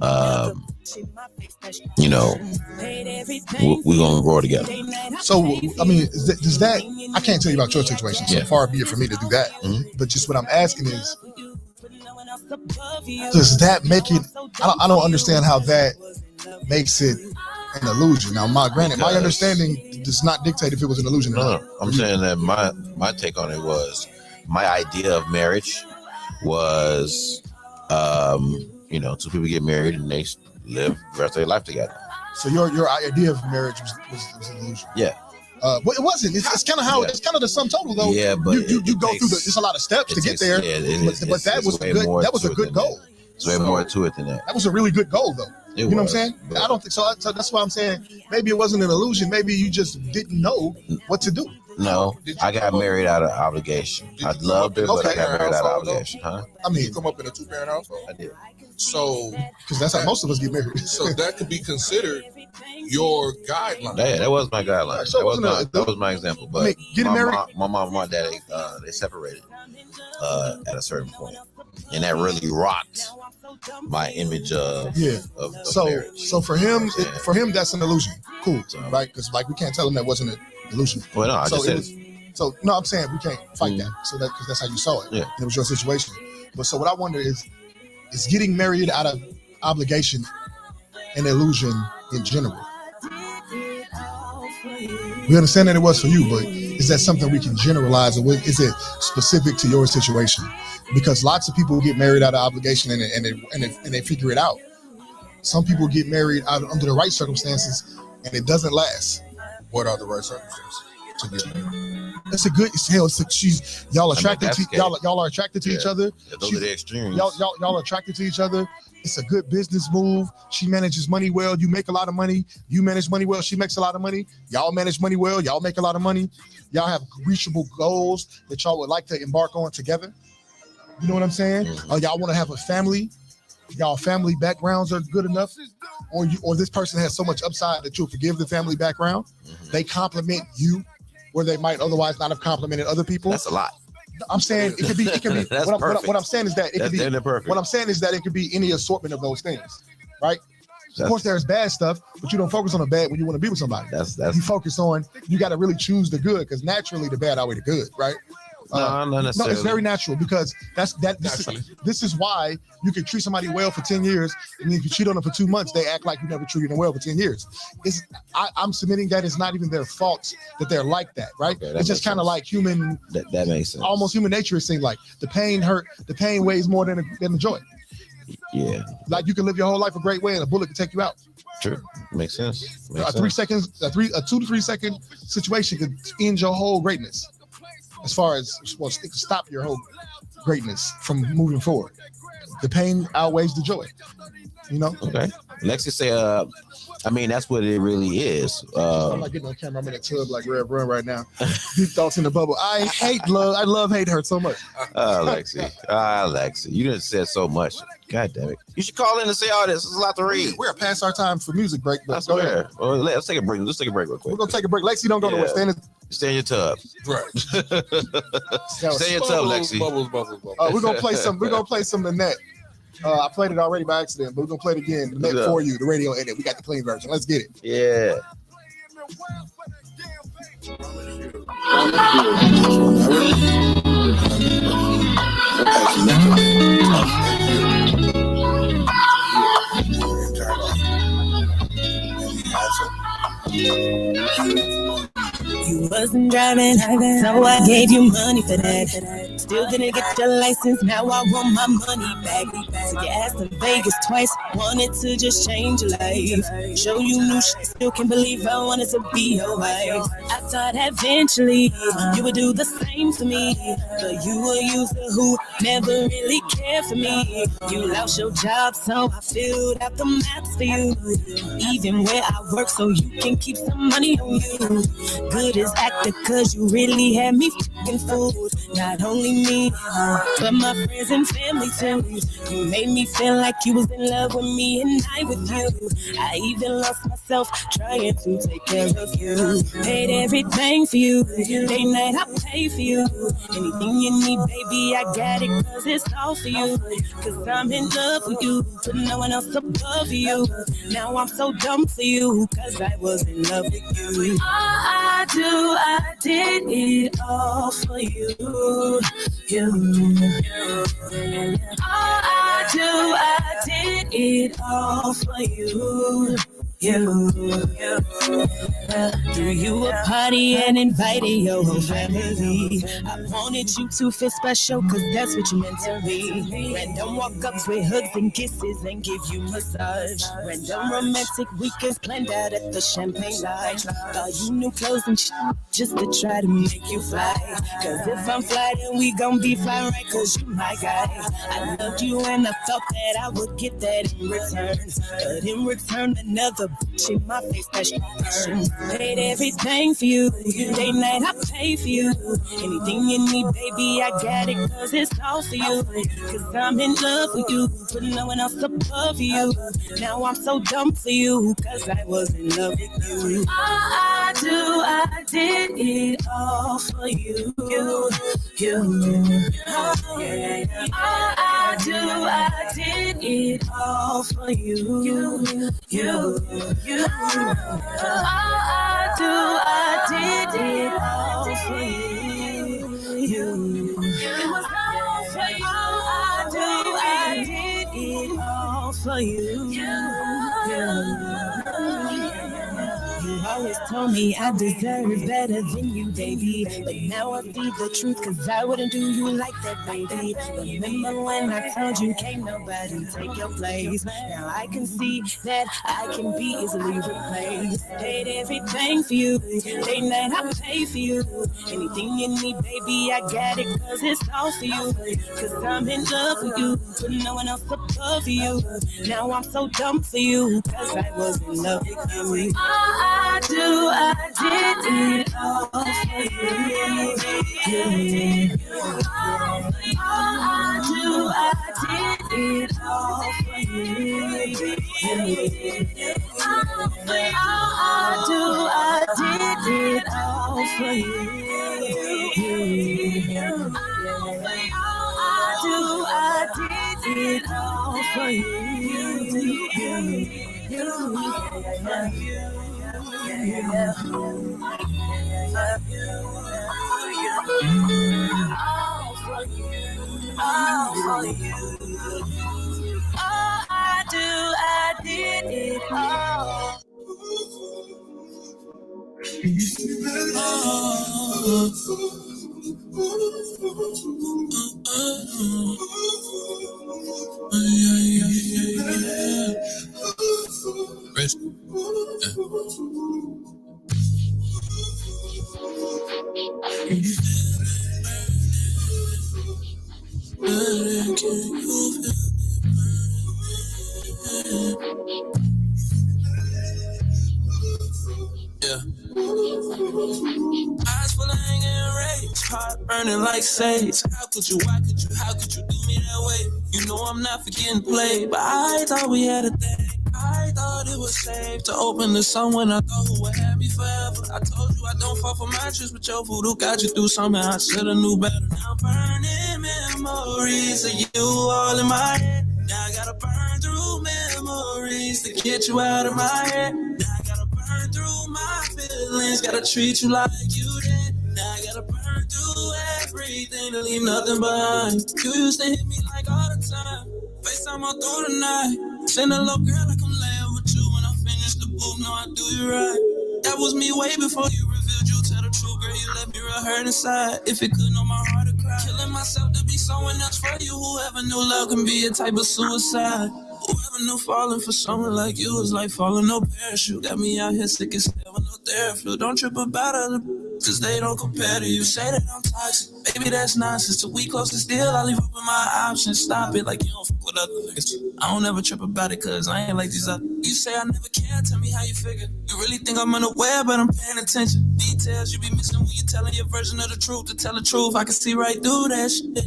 we're gonna grow together. So I mean, does that? I can't tell you about your situation. So far be it for me to do that. But just what I'm asking is, does that make it? I don't understand how that makes it an illusion. Now, my understanding does not dictate if it was an illusion or not. No, I'm saying that my take on it was my idea of marriage was, two people get married and they live the rest of their life together. So your idea of marriage was an illusion. Yeah. But it wasn't. It's kind of how it's kind of the sum total though. Yeah, but you go through there's a lot of steps to get there. But that was a good. That was a good goal. There's way more to it than that. That was a really good goal though. You know what I'm saying? I don't think so. So that's why I'm saying maybe it wasn't an illusion. Maybe you just didn't know what to do. No, I got married out of obligation. I loved it, but I got married out of obligation. Huh? I mean, you come up in a 2-parent household. I did. So, because that's how most of us get married. So that could be considered your guideline. Yeah, that was my guideline. So that was my example. But I mean, getting married, my mom and my dad, they separated at a certain point, and that really rocked my image of marriage. So for him, that's an illusion. Cool, right? Because we can't tell him that wasn't an illusion. Well, no, I just said. No, I'm saying we can't fight that. So that because that's how you saw it. Yeah, and it was your situation. But so what I wonder is getting married out of obligation an illusion in general? We understand that it was for you, but is that something we can generalize, or is it specific to your situation? Because lots of people get married out of obligation and they figure it out. Some people get married under the right circumstances and it doesn't last. What are the right circumstances to get married? It's a good hell. Y'all attracted to y'all are attracted to each other. Yeah, those are the extremes. Y'all are attracted to each other. It's a good business move. She manages money well. You make a lot of money. You manage money well. She makes a lot of money. Y'all manage money well. Y'all make a lot of money. Y'all have reachable goals that y'all would like to embark on together. You know what I'm saying? Y'all want to have a family. Y'all family backgrounds are good enough, or this person has so much upside that you'll forgive the family background. They compliment you where they might otherwise not have complimented other people. That's a lot. I'm saying it could be. That's what I'm saying is that it could be. Perfect. What I'm saying is that it could be any assortment of those things, right? Of course, there's bad stuff, but you don't focus on the bad when you want to be with somebody. You focus on. You got to really choose the good, because naturally the bad outweigh the good, right? No, not necessarily. No, it's very natural, because this is why you can treat somebody well for 10 years, and if you cheat on them for 2 months, they act like you never treated them well for 10 years. I'm submitting that it's not even their fault that they're like that, right? Okay, it's just kind of like human. That makes sense. Almost human nature. It seems like the pain weighs more than the joy. Yeah. Like you can live your whole life a great way, and a bullet can take you out. True. Makes sense. A 2 to 3 second situation could end your whole greatness. As far as it can stop your whole greatness from moving forward. The pain outweighs the joy. You know? Okay. Lexi say, that's what it really is. I'm not getting on camera. I'm in a tub like Rev Run right now. Deep thoughts in the bubble. I love hate her so much. Lexi. You done said so much. God damn it. You should call in and say all this. There's a lot to read. We're past our time for music break. But go ahead. Well, let's take a break. Let's take a break real quick. We're going to take a break. Lexi, don't go nowhere. Stay in your tub. Right. Stay in your tub, Lexi. Bubbles. We're going to play some. We're going to play some Nanette. I played it already by accident, but we're going to play it again. Nanette for you, the radio edit. We got the clean version. Let's get it. Yeah. You wasn't driving, so I gave you money for that. Still didn't get your license, now I want my money back. So you asked in Vegas twice, wanted to just change your life. Show you new shit, still can't believe I wanted to be your wife. I thought eventually you would do the same for me. But you a user who never really cared for me. You lost your job, so I filled out the maps for you. Even where I work, so you can keep some money on you. Good as actor, cause you really had me fucking fooled. Not only me, but my friends and family too. You made me feel like you was in love with me and I with you. I even lost myself trying to take care of you. Paid everything for you. Day night I pay for you. Anything you need, baby, I got it, cause it's all for you. Cause I'm in love with you, but no one else above you. Now I'm so dumb for you, cause I was in love with you. All I do, I did it all for you. All I do, I did it all for you. Threw you a party and invited your whole family. I wanted you to feel special, cause that's what you meant to me. Random walk-ups with hugs and kisses and give you massage. Random romantic weekends planned out at the Champagne Lodge. Thought you knew clothes and shit just to try to make you fly. Cause if I'm fly, then we gon' be fly right, cause you my guy. I loved you and I thought that I would get that in return. But in return, another bitch in my face that she earned. Paid everything for you. Day night I pay for you. Anything you need, baby, I got it, cause it's all for you. Cause I'm in love with you, but no one else above you. Now I'm so dumb for you, cause I was in love with you. All I do, I did it all for you. All I do, I did it all for you. All I do, I did it all for you. It was all for you. All I do, I did it all for you. You always told me I deserve better than you, baby. But now I see the truth, cause I wouldn't do you like that, baby. Remember when I told you can't nobody take your place? Now I can see that I can be easily replaced. Paid everything for you. Day night I pay for you. Anything you need, baby, I got it, cause it's all for you. Cause I'm in love with you, but no one else above you. Now I'm so dumb for you, cause I was in love with you. I do, I did it all for you. All I do, I did it all for you. All I do, I did it all for you. All I do, I did it all for you. All for you. All I do, I did it all. Eyes full of anger and rage, heart burning like sage. How could you do me that way? You know I'm not forgetting play, but I thought we had a thing. I thought it was safe to open to someone I thought who would have me forever. I told you I don't fall for matches, but your voodoo got you through something I should've knew better. Now burning memories of you all in my head. Now I gotta burn through memories to get you out of my head. Now I gotta burn through my feelings, gotta treat you like you did. Now I gotta burn through everything to leave nothing behind. You used to hit me like all the time. FaceTime all through the night. Send a little girl like I'm laying with you when I finish the booth. No, I do you right. That was me way before you revealed you. Tell the truth, girl, you let me real hurt inside. If it could, know my heart would cry. Killing myself to be someone else for you. Whoever knew love can be a type of suicide. Whoever knew falling for someone like you was like falling no parachute. Got me out here sick and still with no therapy. Don't trip about other cause they don't compare to you. Say that I'm toxic. Baby, that's nonsense. Till we close and still, I leave open my options. Stop it like you don't fuck with other niggas. I don't ever trip about it, cause I ain't like these other. You say I never can, tell me how you figure. You really think I'm unaware, but I'm paying attention. Details you be missing when you're telling your version of the truth. To tell the truth, I can see right through that shit.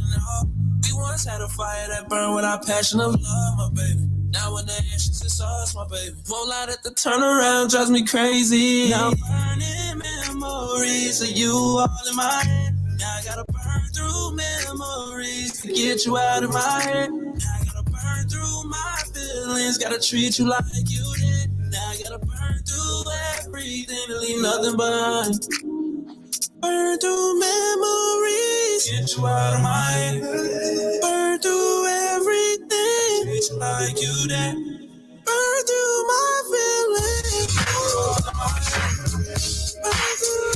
We once had a fire that burned with our passion of love, my baby. Now when the ashes is us, my baby. Won't lie that the turnaround drives me crazy. Now I'm burning memories of you all in my head. Now I gotta burn through memories to get you out of my head. Now I gotta burn through my feelings, gotta treat you like you did. Now I gotta burn through everything to leave nothing behind. Burn through memories, get you out of my head. Burn through everything, treat you like you did. Burn through my feelings, burn through.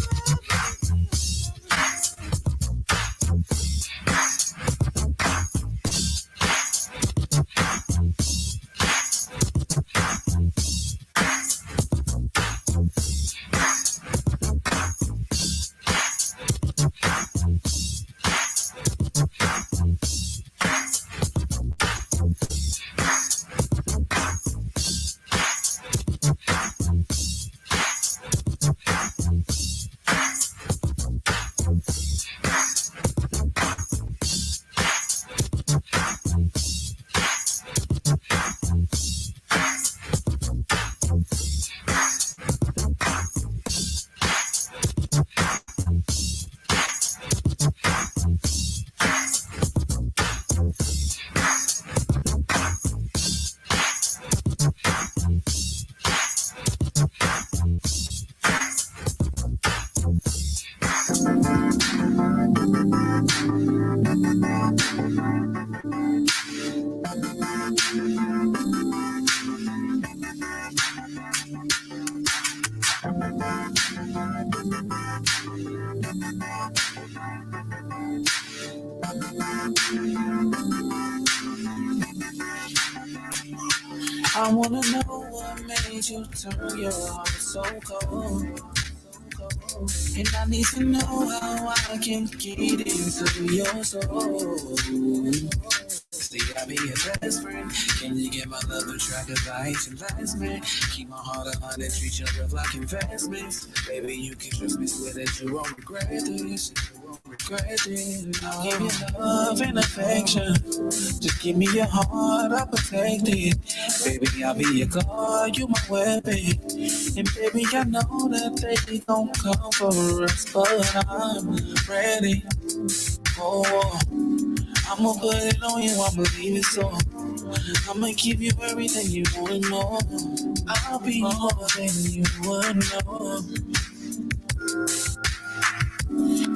I wanna know what made you turn your heart so cold. And I need to know how I can get into your soul. See, I be your best friend. Can you get my love a track of ice and last man? Keep my heart 100, treat your love like investments. Baby, you can trust me, swear that you won't regret this. I'll give you love and affection. Just give me your heart, I'll protect it. Baby, I'll be your guard, you my weapon. And baby, I know that they gon' come for us, but I'm ready. Oh, I'ma put it on you, I'ma leave it so. I'ma give you everything you wanna know. I'll be more than you would know.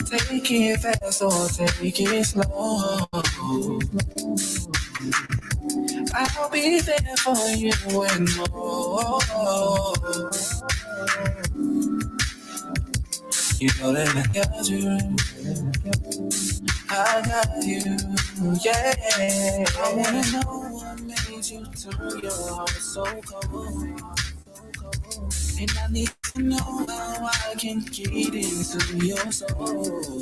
Take it fast or take it slow. I'll be there for you and more. You know that I got you. I got you, yeah. I wanna know what made you turn your heart so cold. And I need to know how I can get into your soul.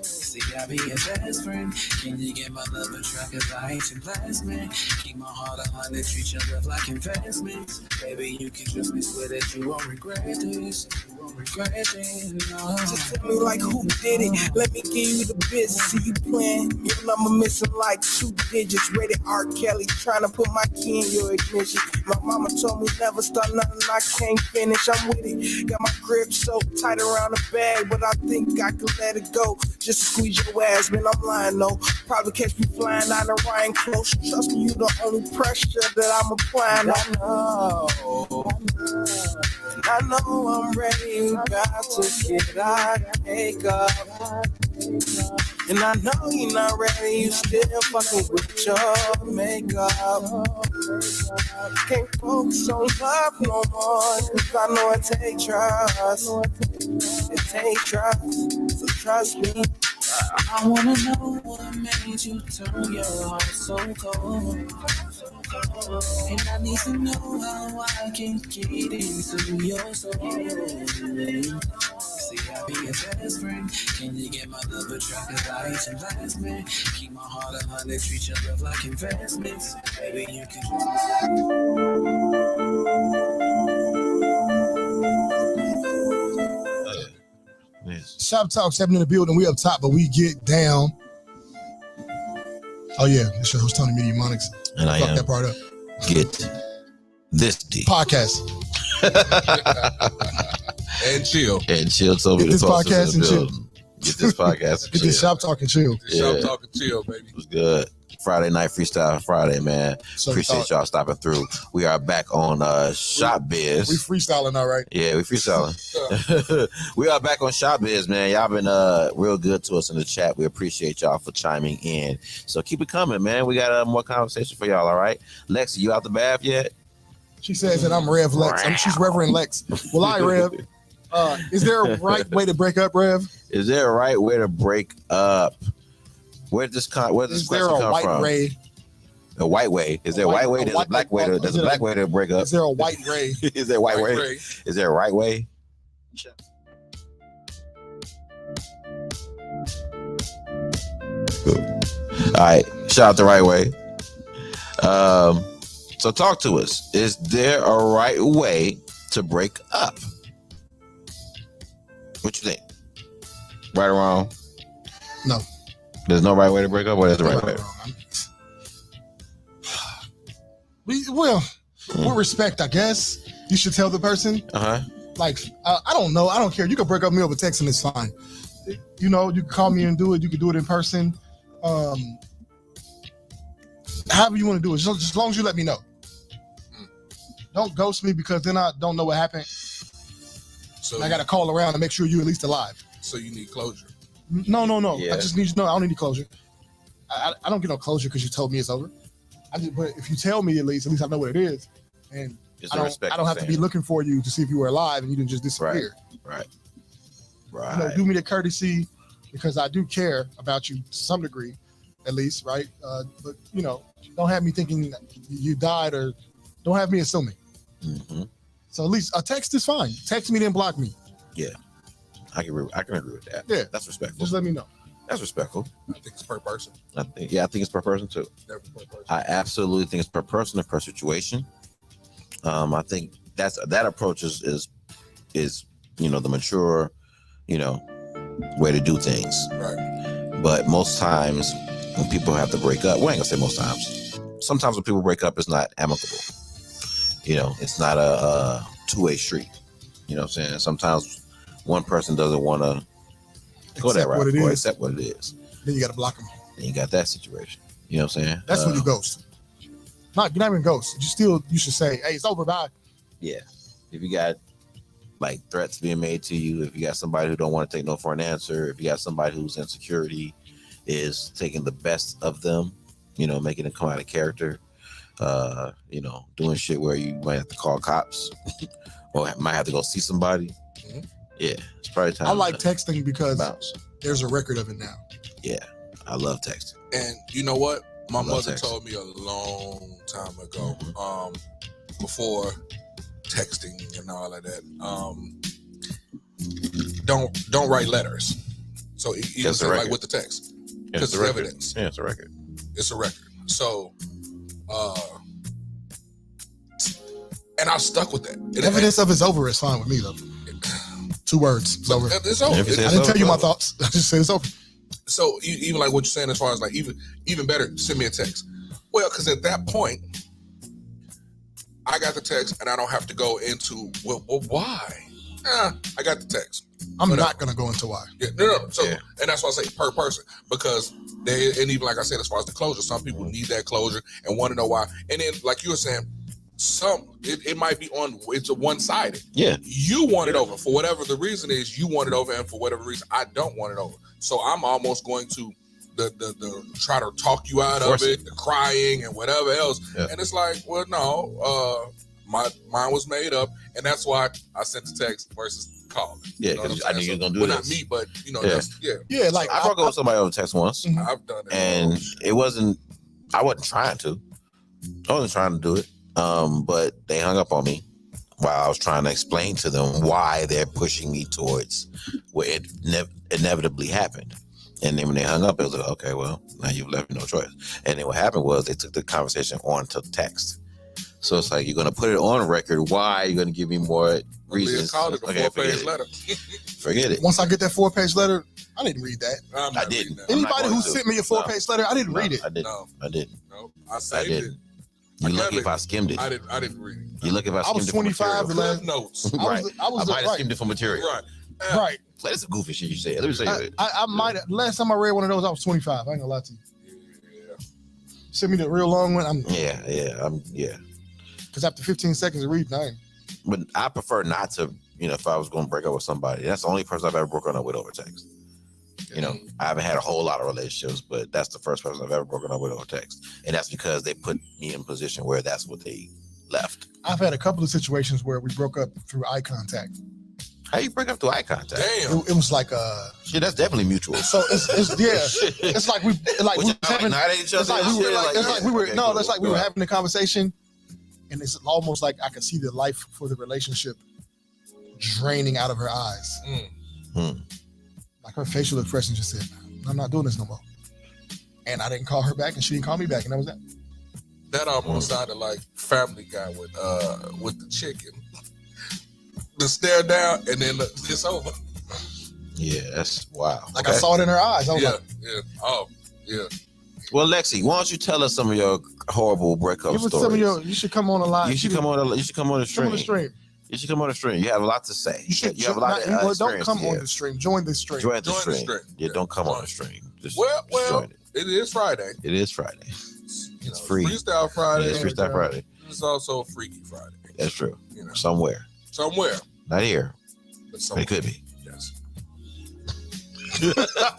See, I'll be your best friend. Can you get my love a track of ice and last man? Keep my heart 100, treat your love like investments. Baby, you can trust me, swear that you won't regret this. No. Just tell me like who did it. Let me give you the business. See you playing. Your number missing like 2 digits. Rated R. Kelly. Trying to put my key in your ignition. My mama told me never start nothing I can't finish. I'm with it. Got my grip so tight around the bag, but I think I can let it go. Just to squeeze your ass, man. I'm lying though. Probably catch me flying out of Ryan close. Trust me, you the only pressure that I'm applying. I know I'm ready, about to get out of makeup. And I know you're not ready, you still fucking with your makeup. Can't focus on love no more, cause I know it takes trust. It takes trust, so trust me. I wanna know what made you turn your heart so cold. And I need to know how I can get into your soul. See, I be your best friend. Can you get my love attractive lights and last man? Keep my heart 100, treat your love like investments. Baby, you can. Yes. Shop Talk 7 in the building. We up top, but we get down. Oh yeah, this your host Tony Media Monix. And I Fuck that part up. Get this deep. Podcast. And chill. And chill told me Get this podcast and chill. Get this podcast and Get chill. this Shop Talk and chill. Shop Talk and chill, baby. It was good. Friday night freestyle Friday, man. So Appreciate y'all stopping through. We are back on Shop Biz. We freestyling, all right. Yeah, we freestyling. We are back on Shop Biz, man. Y'all been real good to us in the chat. We appreciate y'all for chiming in. So keep it coming, man. We got more conversation for y'all, all right? Lexi, you out the bath yet? She says that I'm Rev Lex. She's Reverend Lex. Well, I Rev. Is there a right way to break up, Rev? Is there a right way to break up? Where does this question come from? Ray? A white way? Is there a white way? There's a black way. There's a black way to break up. Is there a white ray? Is there a white way? Ray. Is there a right way? All right, shout out the right way. So talk to us. Is there a right way to break up? What you think? Right or wrong? No. There's no right way to break up, or there's the right way? With respect, I guess you should tell the person. Like, I don't know. I don't care. You can break up with me over text and it's fine. You know, you can call me and do it. You can do it in person. However you want to do it, just as long as you let me know. Don't ghost me because then I don't know what happened. So I got to call around and make sure you're at least alive. So you need closure. No. Yeah. I just need to know. I don't need any closure. I don't get no closure because you told me it's over. But if you tell me at least I know what it is, and I don't have to be looking for you to see if you were alive and you didn't just disappear. Right. You know, do me the courtesy because I do care about you to some degree, at least, right? But you know, don't have me thinking you died or don't have me assuming. Mm-hmm. So at least a text is fine. Text me, then block me. Yeah, I can agree with that. Yeah, that's respectful. Just let me know. That's respectful. I think it's per person. I think it's per person too. Definitely per person. I absolutely think it's per person and per situation. I think that approach is you know the mature, you know, way to do things. Right. But most times when people have to break up, well, I ain't gonna say most times. Sometimes when people break up, it's not amicable. You know, it's not a two-way street. You know what I'm saying? Sometimes one person doesn't want to go that route or accept what it is. Then you got to block them. Then you got that situation. You know what I'm saying? That's when you ghost. You're not even ghost. You should say, hey, it's over, bye. Yeah. If you got like threats being made to you, if you got somebody who don't want to take no for an answer, if you got somebody whose insecurity is taking the best of them, you know, making them come out of character, you know, doing shit where you might have to call cops or might have to go see somebody. Mm-hmm. Yeah, it's probably time. I like texting because bounce. There's a record of it now. Yeah, I love texting. And you know what? My mother told me a long time ago, before texting and all of that, don't write letters. So even say like with the text, because it's evidence. Yeah, it's a record. It's a record. So, and I stuck with that. Evidence of it's over is fine with me though. 2 words. It's over. It's over. I didn't tell you my thoughts. I just said it's over. So even like what you're saying, as far as like even better, send me a text. Well, because at that point, I got the text and I don't have to go into well why? I got the text. I'm not gonna go into why. Yeah, no. So and that's why I say per person, because and even like I said, as far as the closure, some people need that closure and want to know why. And then like you were saying, it might be it's a one-sided. Yeah. You want it over for whatever the reason is. You want it over, and for whatever reason, I don't want it over. So I'm almost going to the try to talk you out of it, the crying and whatever else. Yeah. And it's like, well, no, mine was made up, and that's why I sent the text versus calling. Yeah, because I knew you were gonna do this. Not me, but you know, yeah. Like I broke up with somebody over text once. Mm-hmm. I've done it, and it wasn't. I wasn't trying to. I wasn't trying to do it. But they hung up on me while I was trying to explain to them why they're pushing me towards what it inevitably happened. And then when they hung up, it was like, okay, well, now you've left me no choice. And then what happened was they took the conversation on to text. So it's like, you're going to put it on record. Why? You're going to give me more reasons. Call it a 4-page letter. Forget it. Once I get that 4-page letter, I didn't read that. I didn't. Anybody who sent me a 4-page letter, I didn't read it. I didn't. No, I saved it. You lucky if I skimmed it. I didn't read it. You lucky if I skimmed it. I was 25 the last notes. Right. I might have skimmed it for material. Right. Right. That's some goofy shit you said. Let me say it. I might have. Last time I read one of those, I was 25. I ain't gonna lie to you. Yeah. Send me the real long one. Yeah. Because after 15 seconds of reading, I ain't. But I prefer not to, if I was going to break up with somebody. That's the only person I've ever broken up with over text. I haven't had a whole lot of relationships, but that's the first person I've ever broken up with over text. And that's because they put me in a position where that's what they left. I've had a couple of situations where we broke up through eye contact. How you break up through eye contact? Damn. It was like shit, that's definitely mutual. So it's like we were having a conversation, and it's almost like I could see the life for the relationship draining out of her eyes. Like her facial expression just said, I'm not doing this no more. And I didn't call her back, and she didn't call me back, and that was that. That almost sounded like Family Guy with the chicken. The stare down, and then it's over. Yeah, that's wow. Like I saw it in her eyes. I was like, Oh, yeah. Well, Lexi, why don't you tell us some of your horrible breakup stories? You should come on the line. You should come on the stream. Come on the stream. You should come on the stream. You have a lot to say. You have a lot of experience. Don't come on the stream. Join the stream. Join the stream. Yeah, don't come on the stream. Just join it is Friday. It is Friday. It's free. Freestyle Friday. It's Freestyle Friday. It's also Freaky Friday. That's true. Somewhere. Not here. But it could be. Yes.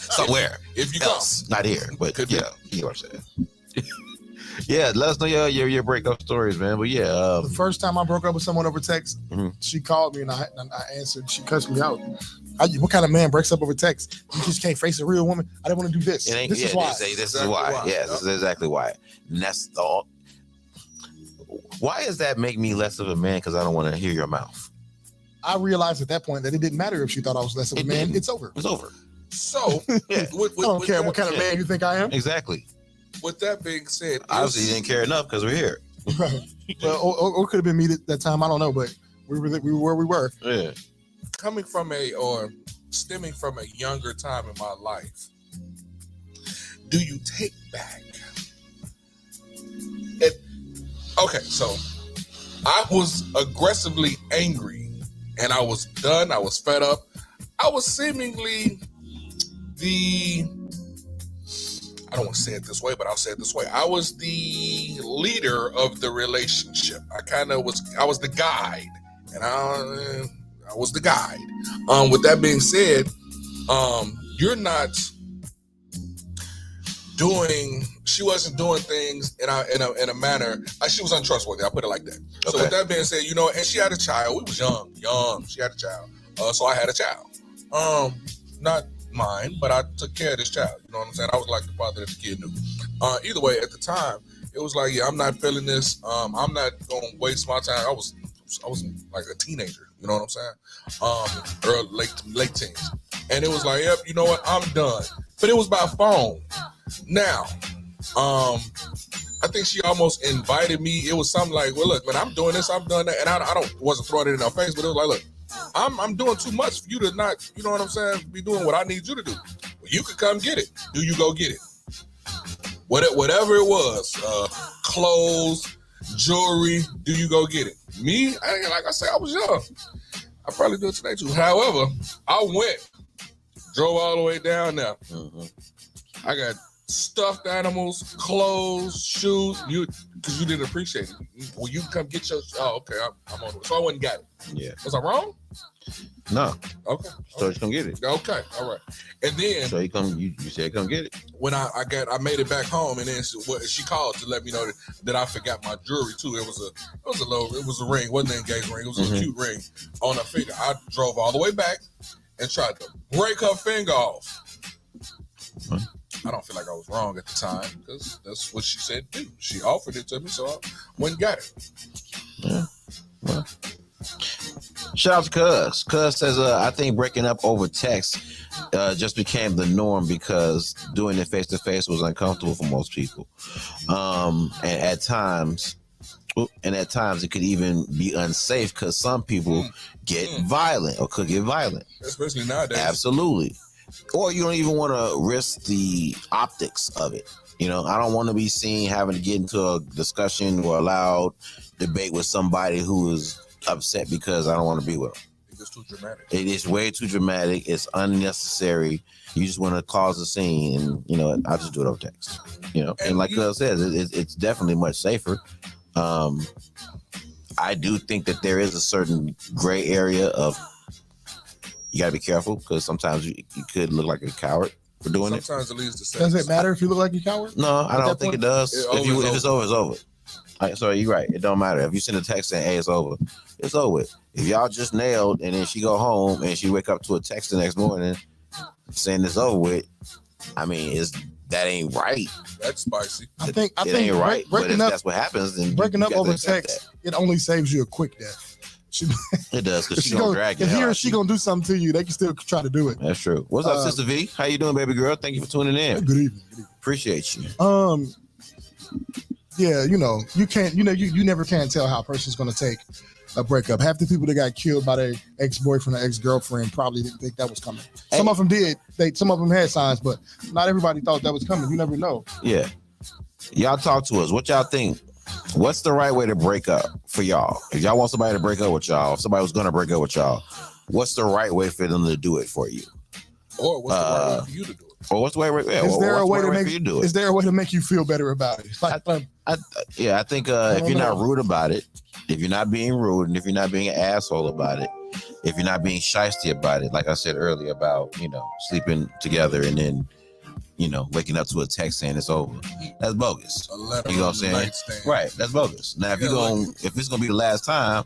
Somewhere. If you else. Go. Not here. But you know what I'm saying. Yeah, let us know your breakup stories, man. But yeah, the first time I broke up with someone over text, she called me and I answered. She cussed me out. What kind of man breaks up over text? You just can't face a real woman. I didn't want to do this. This is why. This is why. Yeah, this is exactly why. And that's all. Why does that make me less of a man? Because I don't want to hear your mouth. I realized at that point that it didn't matter if she thought I was less of a man. It's over. It's over. So I don't care what kind of man you think I am. Exactly. With that being said, obviously you didn't care enough because we're here. Right. Well, or could have been me that time. I don't know, but we were where we were. Yeah. Stemming from a younger time in my life, do you take back? Okay, so I was aggressively angry, and I was done. I was fed up. I was seemingly I don't want to say it this way, but I'll say it this way. I was the leader of the relationship. I was the guide, and I was the guide. With that being said, you're not she wasn't doing things in a manner, she was untrustworthy. I'll put it like that. Okay. So with that being said, and she had a child. We was young. She had a child. So I had a child. Not mine, but I took care of this child. You know what I'm saying? I was like the father that the kid knew. Either way, at the time, it was like, I'm not feeling this. I'm not gonna waste my time. I was like a teenager. You know what I'm saying? Early, late teens, and it was like, yep, you know what? I'm done. But it was by phone. Now, I think she almost invited me. It was something like, well, look, man, I'm doing this, I'm doing that, and I wasn't throwing it in her face, but it was like, look, I'm doing too much for you to not, you know what I'm saying, be doing what I need you to do. Well, you could come get it. Do you go get it? Whatever it was, clothes, jewelry, do you go get it? Me, like I said, I was young. I probably do it today too. However, I went, drove all the way down there. I got stuffed animals, clothes, shoes, because you didn't appreciate it. Well, you come get your, okay, I'm on it. So I went and got it. Yeah. Was I wrong? No. Okay. So you come get it. Okay. All right. And then. So you said come get it. When I made it back home, and then she called to let me know that I forgot my jewelry too. It was a ring. It wasn't an engagement ring. It was a cute ring on her finger. I drove all the way back and tried to break her finger off. Huh? I don't feel like I was wrong at the time because that's what she said to do. She offered it to me, so I went and got it. Yeah. Well, Shout out to Cuz. Cuz says, I think breaking up over text just became the norm because doing it face to face was uncomfortable for most people. And at times it could even be unsafe because some people get violent or could get violent. Especially nowadays. Absolutely. Or you don't even want to risk the optics of it. You know, I don't want to be seen having to get into a discussion or a loud debate with somebody who is upset because I don't want to be with them. It's too dramatic. It is way too dramatic. It's unnecessary. You just want to cause a scene, and you know, I'll just do it over text. You know, and like Cuz says, it's definitely much safer. I do think that there is a certain gray area of you got to be careful because sometimes you could look like a coward for doing it. Sometimes it leads to sex. Does it matter if you look like a coward? No, I don't think it does. If it's over, it's over. So you're right. It don't matter. If you send a text saying, hey, it's over, it's over. If y'all just nailed and then she go home and she wake up to a text the next morning saying it's over with, I mean, that ain't right. That's spicy. I think ain't right. Breaking but up, if that's what happens, then breaking up over text, it only saves you a quick death. It does, because she's gonna drag you. If he or she gonna do something to you, they can still try to do it. That's true. What's up, Sister V? How you doing, baby girl? Thank you for tuning in. Good evening. Appreciate you. Yeah, you know, you never can tell how a person's gonna take a breakup. Half the people that got killed by their ex-boyfriend or ex-girlfriend probably didn't think that was coming. Some of them did. Some of them had signs, but not everybody thought that was coming. You never know. Yeah. Y'all talk to us. What y'all think? What's the right way to break up for y'all? If y'all want somebody to break up with y'all, if somebody was gonna break up with y'all, what's the right way for them to do it for you? Or what's the right way for you to do it? Or what's the way? Is there a way to make you feel better about it? Like, I think if you're not rude about it, if you're not being rude, and if you're not being an asshole about it, if you're not being shysty about it, like I said earlier about, you know, sleeping together and then, you know, waking up to a text saying it's over, that's bogus. You know what I'm saying? Right, that's bogus. Now, if it's gonna be the last time,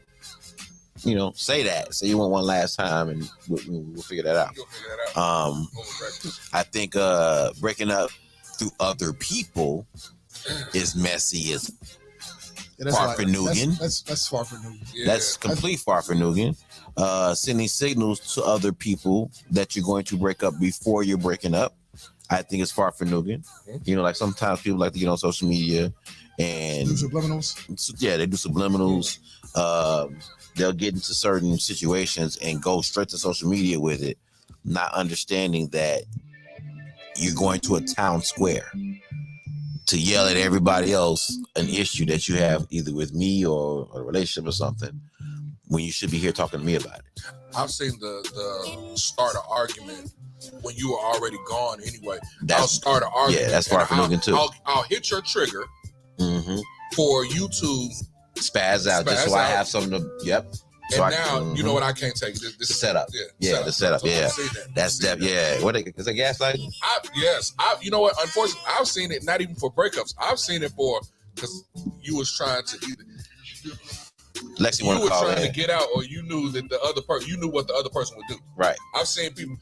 you know, say that. Say you want one last time, and we'll figure that out. I think breaking up through other people is messy as farfignugan. That's farfignugan. Yeah. That's complete farfignugan. Sending signals to other people that you're going to break up before you're breaking up, I think it's farfignugan. You know, like sometimes people like to get on social media and do subliminals. Yeah, they do subliminals. They'll get into certain situations and go straight to social media with it, not understanding that you're going to a town square to yell at everybody else an issue that you have either with me or a relationship or something, when you should be here talking to me about it. I've seen the start an argument when you were already gone anyway. I'll start an argument. Yeah, that's farfignugan too. I'll hit your trigger for you to spaz out just so I have something to. Yep. So and you know what? I can't take it. This the setup. The setup. Yeah, that's that. Yeah, what is it? Gaslighting? Yes. You know what? Unfortunately, I've seen it not even for breakups. I've seen it for because you was trying to either. Lexi, you were trying to get out, or you knew that the other person. You knew what the other person would do. Right. I've seen people.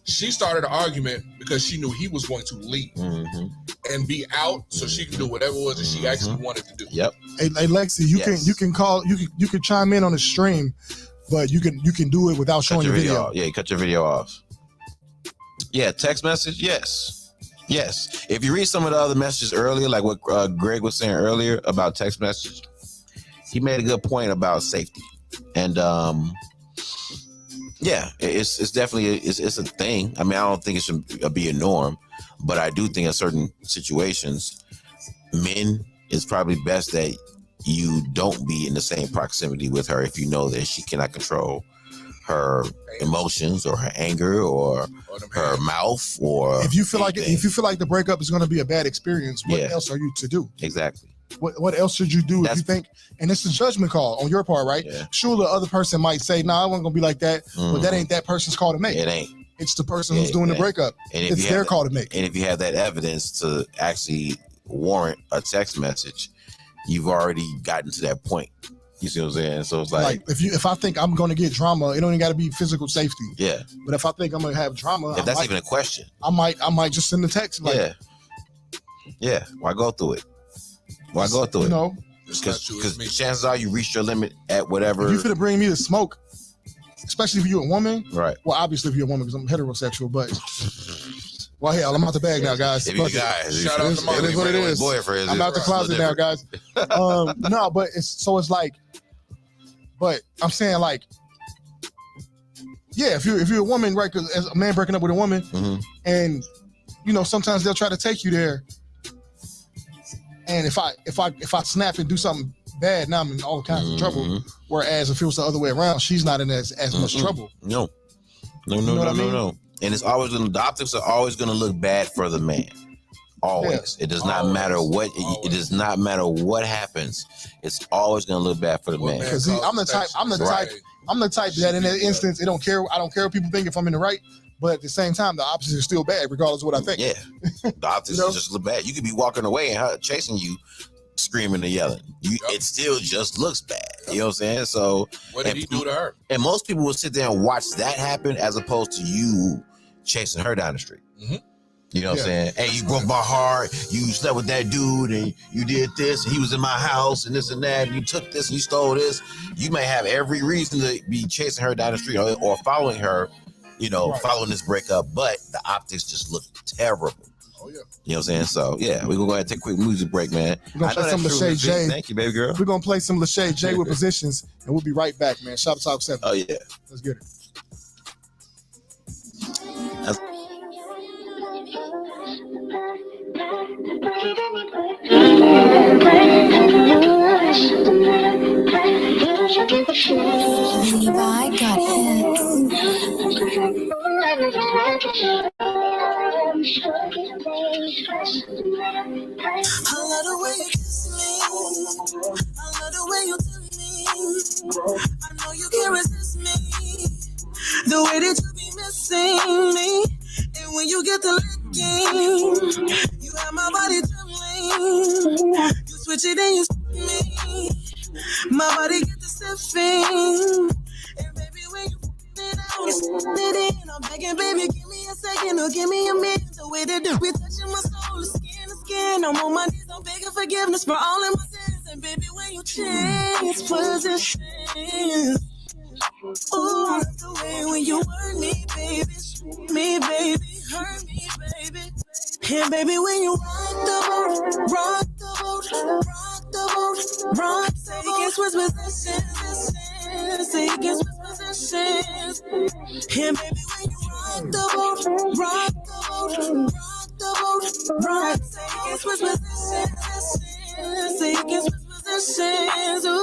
She started an argument because she knew he was going to leave and be out, so she could do whatever it was that she actually wanted to do. Yep. Hey Lexi, you can chime in on the stream, but you can do it without showing your video. Yeah, cut your video off. Yeah, text message. Yes. If you read some of the other messages earlier, like what Greg was saying earlier about text message, he made a good point about safety, and yeah, it's definitely it's a thing. I mean, I don't think it should be a norm, but I do think in certain situations, men, it's probably best that you don't be in the same proximity with her if you know that she cannot control her emotions or her anger or her mouth, or if you feel like the breakup is going to be a bad experience, what else are you to do? Exactly. What else should you do if you think, and it's a judgment call on your part, right? Yeah. Sure, the other person might say, "Nah, I wasn't gonna be like that," but that ain't that person's call to make. It ain't. It's the person who's doing the breakup. It's their call to make. And if you have that evidence to actually warrant a text message, you've already gotten to that point. You see what I'm saying? So it's like if I think I'm gonna get drama, it don't even got to be physical safety. Yeah. But if I think I'm gonna have drama, if that's even a question, I might just send a text. Like, yeah. Why go through it? You know, Because chances are you reached your limit at whatever. If you finna bring me to smoke, especially if you're a woman, right? Well, obviously if you're a woman because I'm heterosexual, but well, hell, I'm out the bag now, guys. If you guys, shout out to Molly. It is what it is. I'm out the closet now, guys. No, but it's like, but I'm saying like, yeah, if you're a woman, right? Because as a man breaking up with a woman, and you know sometimes they'll try to take you there, and if I snap and do something bad, now I'm in all kinds of trouble. Whereas if it was the other way around, she's not in as much trouble. No. And it's always the optics are always going to look bad for the man. Always. It does not matter what. It does not matter what happens. It's always going to look bad for the man. Because I'm the type that in that instance, I don't care what people think if I'm in the right. But at the same time, the opposite is still bad, regardless of what I think. Yeah, the opposite just look bad. You could be walking away and her chasing you, screaming and yelling. It still just looks bad. You know what I'm saying? So what did he do to her? And most people will sit there and watch that happen as opposed to you chasing her down the street. You know what I'm saying? Hey, you broke my heart. You slept with that dude and you did this. And he was in my house and this and that. And you took this and you stole this. You may have every reason to be chasing her down the street or following her, following this breakup. But the optics just look terrible. Oh, yeah. You know what I'm saying? So, yeah, we're going to go ahead and take a quick music break, man. We're going to play some Lachey J. Thank you, baby girl. We're going to play some Lachey J with Positions, and we'll be right back, man. Shoptalk 7. Oh, yeah. Let's get it. Levi got hits. I love the way you kiss me. I love the way you tell me. I know you can't resist me. The way that you be missing me. And when you get the licking, you have my body trembling. You switch it and you stick me. My body get the sniffing. And baby, when you it out, it in. I'm begging, baby, give me a second or give me a minute. The way that we touching my soul, skin to skin. I'm on my knees, I'm begging forgiveness for all of my sins. And baby, when you change positions, oh, the way when you hurt me, baby, hurt me, baby. And baby, when you rock the boat, say against what's positions, say against what's positions. And baby, when you rock the boat, say against what's positions, say against what's positions. Ooh.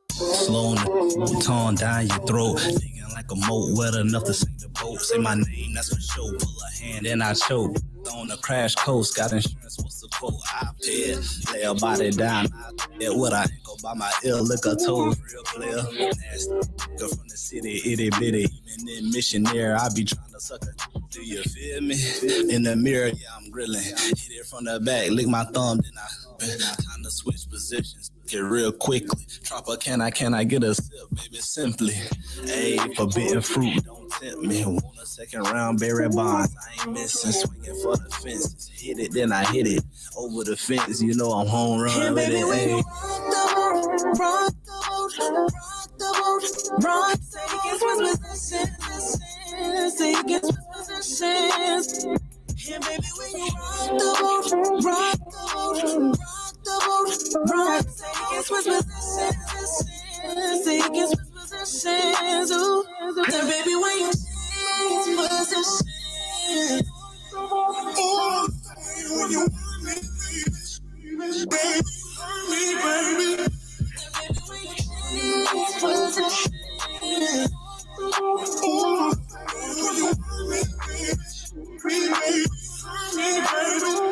Slow the tone down your throat, thinking like a moat, wet enough to sink the boat. Say my name, that's for sure. Pull a hand and I choke. On a crash coast, got insurance, what's the quote? I pay it, lay a body down. I pay what I go by my ill liquor toes, real player. Nasty girl from the city, itty bitty. Even in missionary, I be trying to suck her. Do you feel me? In the mirror, yeah, I'm grilling. Hit it from the back, lick my thumb, then I kind of switch positions. Get real quickly. Drop a can I get a sip, baby, simply. Hey, forbidden fruit, don't tempt me. Want a second round, berry bonds. I ain't missing, swinging for the fences. Hit it, then I hit it. Over the fence, you know I'm home run. Yeah, baby, when you rock the boat, say against what's positions, say against what's positions. Yeah, baby, when you rock the boat, say against what's positions, say against what's positions. Ooh, and baby, when you change positions, oh, when you want me, baby, hurt me, baby. And baby, when you change positions, oh, when you want me, baby, hurt me, baby.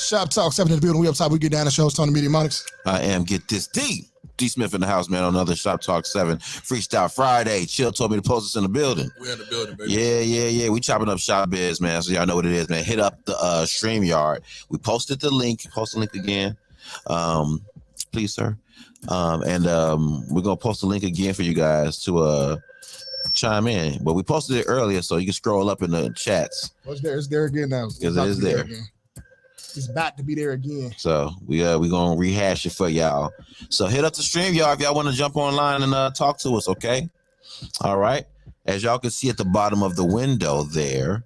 Shop Talk 7 in the building. We up top. We get down the show. Tony Media Monix. I am Get This D Smith in the house, man, on another Shop Talk 7 Freestyle Friday. Chill told me to post us in the building. We're in the building, baby. Yeah. We chopping up shop biz, man. So y'all know what it is, man. Hit up the StreamYard. We posted the link. Post the link again. Please, sir. And we're going to post the link again for you guys to chime in. But we posted it earlier, so you can scroll up in the chats. Oh, it's there again now. Because it is there. It's about to be there again. So we gonna rehash it for y'all. So hit up the StreamYard if y'all want to jump online and talk to us, okay? All right. As y'all can see at the bottom of the window there,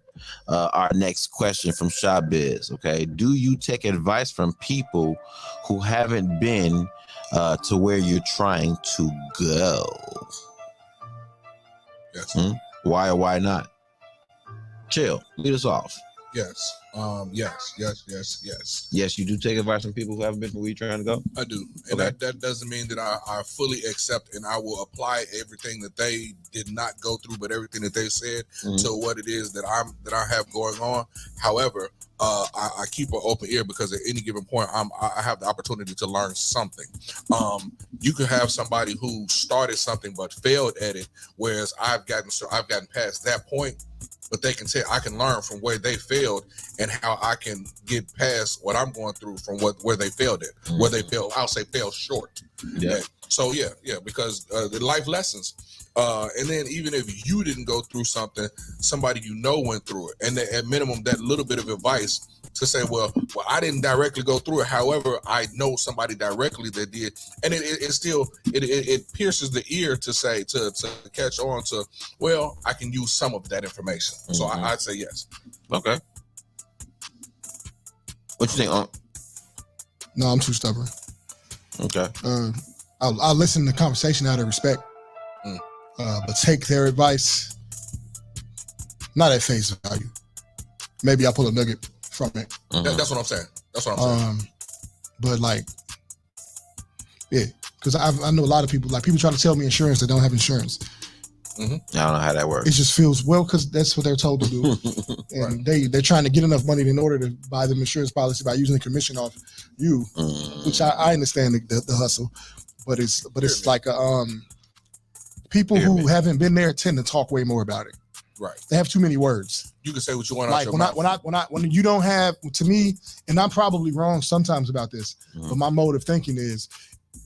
our next question from Shop Biz, okay? Do you take advice from people who haven't been to where you're trying to go? Yes. Why or why not? Chill. Lead us off. Yes. Yes. Yes, you do take advice from people who haven't been where you're trying to go? I do. And Okay. that doesn't mean that I fully accept and I will apply everything that they did not go through, but everything that they said to what it is that I have going on. However, I keep an open ear because at any given point I have the opportunity to learn something. You could have somebody who started something but failed at it, whereas I've gotten past that point. But they can say I can learn from where they failed and how I can get past what I'm going through from where they failed at, where they failed. I'll say fail short. Yeah. So yeah, because the life lessons. And then even if you didn't go through something, somebody you know went through it, and at minimum that little bit of advice to say, well, I didn't directly go through it. However, I know somebody directly that did, and it still pierces the ear to say to catch on to. Well, I can use some of that information, so I'd say yes. Okay. What you think, Unc? No, I'm too stubborn. Okay. I'll listen to the conversation out of respect, but take their advice not at face value. Maybe I'll pull a nugget from it. That's what I'm saying. But like, yeah, because I know a lot of people, like people try to tell me insurance that don't have insurance. I don't know how that works. It just feels well because that's what they're told to do, and they're trying to get enough money in order to buy them insurance policy by using the commission off you, which I understand the hustle, but it's like people who haven't been there tend to talk way more about it. Right. They have too many words. You can say what you want. Like when you don't have, to me, and I'm probably wrong sometimes about this, but my mode of thinking is,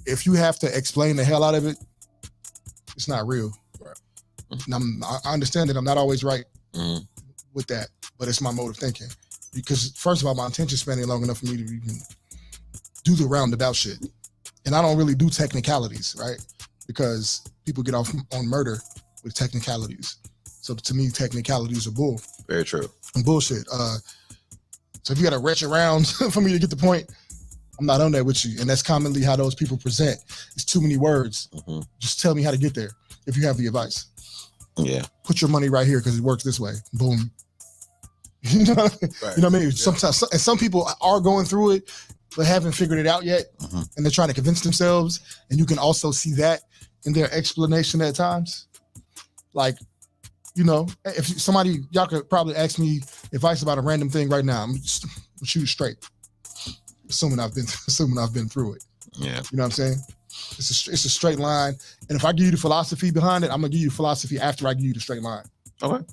if you have to explain the hell out of it, it's not real. Right. And I understand that I'm not always right with that, but it's my mode of thinking. Because first of all, my attention span ain't long enough for me to even do the roundabout shit, and I don't really do technicalities, right? Because people get off on murder with technicalities. So to me, technicalities are bull. Very true. And bullshit. So if you got to retch around for me to get the point, I'm not on that with you. And that's commonly how those people present. It's too many words. Just tell me how to get there if you have the advice. Yeah. Put your money right here because it works this way. Boom. You know what I mean? Yeah. Sometimes, and some people are going through it, but haven't figured it out yet. And they're trying to convince themselves. And you can also see that in their explanation at times. Like, you know, if somebody, y'all could probably ask me advice about a random thing right now. I'm just shoot straight, assuming I've been through it. Yeah, you know what I'm saying? It's a straight line, and if I give you the philosophy behind it, I'm gonna give you the philosophy after I give you the straight line. Okay,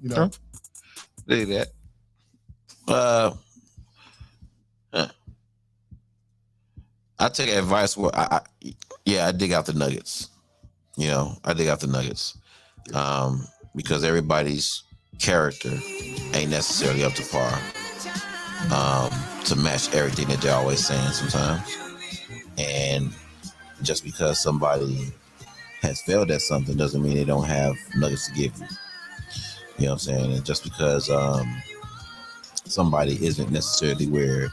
you know, do that. I take advice where I dig out the nuggets. You know, I dig out the nuggets. Because everybody's character ain't necessarily up to par to match everything that they're always saying sometimes. And just because somebody has failed at something doesn't mean they don't have nuggets to give you. You know what I'm saying? And just because somebody isn't necessarily where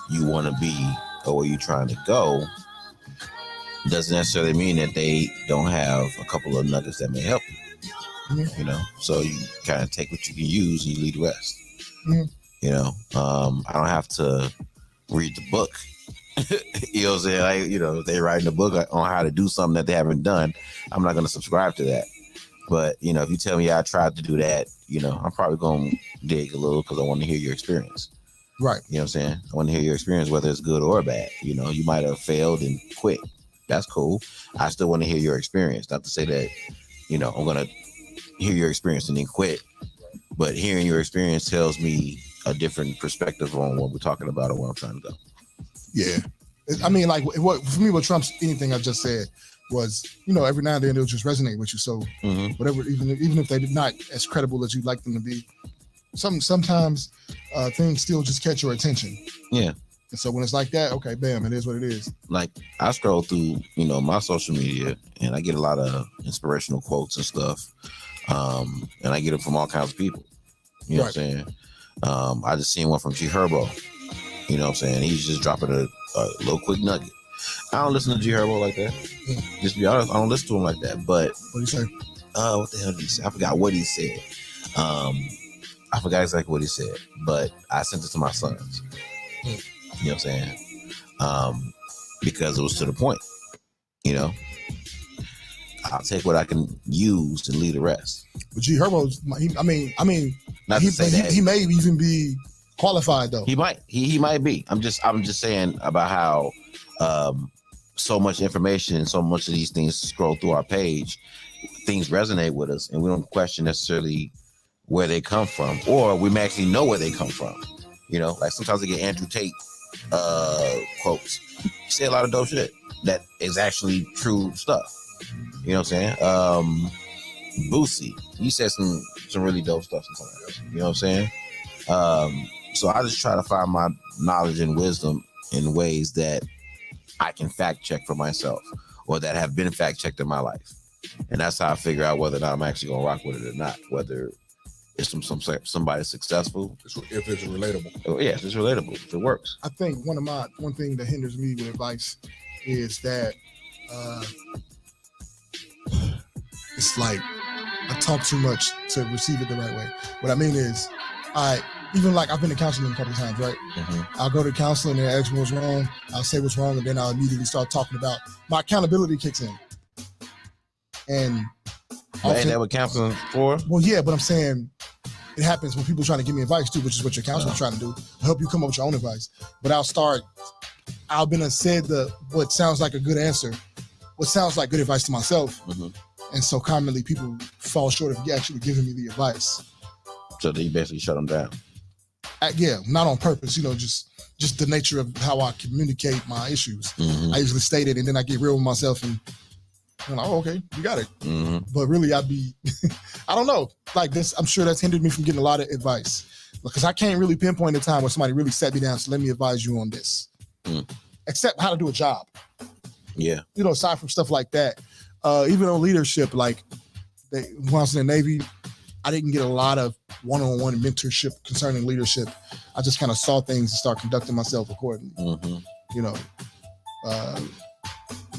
you want to be or where you're trying to go doesn't necessarily mean that they don't have a couple of nuggets that may help you. You know, so you kind of take what you can use and you leave the rest. You know, I don't have to read the book. You know what I'm saying? Like, you know, if they're writing a book on how to do something that they haven't done, I'm not going to subscribe to that. But, you know, if you tell me I tried to do that, you know, I'm probably going to dig a little because I want to hear your experience. Right. You know what I'm saying? I want to hear your experience, whether it's good or bad. You know, you might have failed and quit. That's cool. I still want to hear your experience. Not to say that, you know, I'm going to hear your experience and then quit. But hearing your experience tells me a different perspective on what we're talking about or where I'm trying to go. Yeah. I mean, like, for me, what trumps anything I just said was, you know, every now and then it'll just resonate with you. So whatever, even if they're not as credible as you'd like them to be, sometimes things still just catch your attention. Yeah. And so when it's like that, okay, bam, it is what it is. Like, I scroll through, you know, my social media and I get a lot of inspirational quotes and stuff. And I get them from all kinds of people. You know what I'm saying? I just seen one from G Herbo. You know what I'm saying? He's just dropping a little quick nugget. I don't listen to G Herbo like that. Just to be honest, I don't listen to him like that. But what do you say? What the hell did he say? I forgot what he said. I forgot exactly what he said, but I sent it to my sons. You know what I'm saying? Because it was to the point. You know, I'll take what I can use and leave the rest. But G Herbo's, I mean, he may even be qualified though. He might be. I'm just saying about how so much information and so much of these things scroll through our page, things resonate with us, and we don't question necessarily where they come from, or we may actually know where they come from. You know, like sometimes I get Andrew Tate quotes. He say a lot of dope shit that is actually true stuff. You know what I'm saying? Boosie, he said some really dope stuff sometimes. You know what I'm saying? So I just try to find my knowledge and wisdom in ways that I can fact check for myself, or that have been fact checked in my life, and that's how I figure out whether or not I'm actually gonna rock with it or not. Whether it's from somebody successful, if it's relatable. Oh, yeah, if it's relatable, if it works. I think one thing that hinders me with advice is that it's like I talk too much to receive it the right way. What I mean is, even like I've been to counseling a couple of times, right? I'll go to counseling and ask me what's wrong. I'll say what's wrong, and then I'll immediately start talking about my accountability kicks in. And ain't that what counseling for? Well, yeah, but I'm saying it happens when people are trying to give me advice too, which is what your counselor's trying to do, to help you come up with your own advice. But I'll been said what sounds like a good answer, what sounds like good advice to myself. And so commonly people fall short of actually giving me the advice. So they basically shut them down. Yeah, not on purpose, you know, just the nature of how I communicate my issues. I usually state it and then I get real with myself and I'm like, oh, okay, you got it. But really I don't know, like this, I'm sure that's hindered me from getting a lot of advice because I can't really pinpoint a time where somebody really sat me down and said, let me advise you on this, except how to do a job. Yeah. You know, aside from stuff like that, even on leadership, like when I was in the Navy, I didn't get a lot of one-on-one mentorship concerning leadership. I just kind of saw things and start conducting myself accordingly. You know,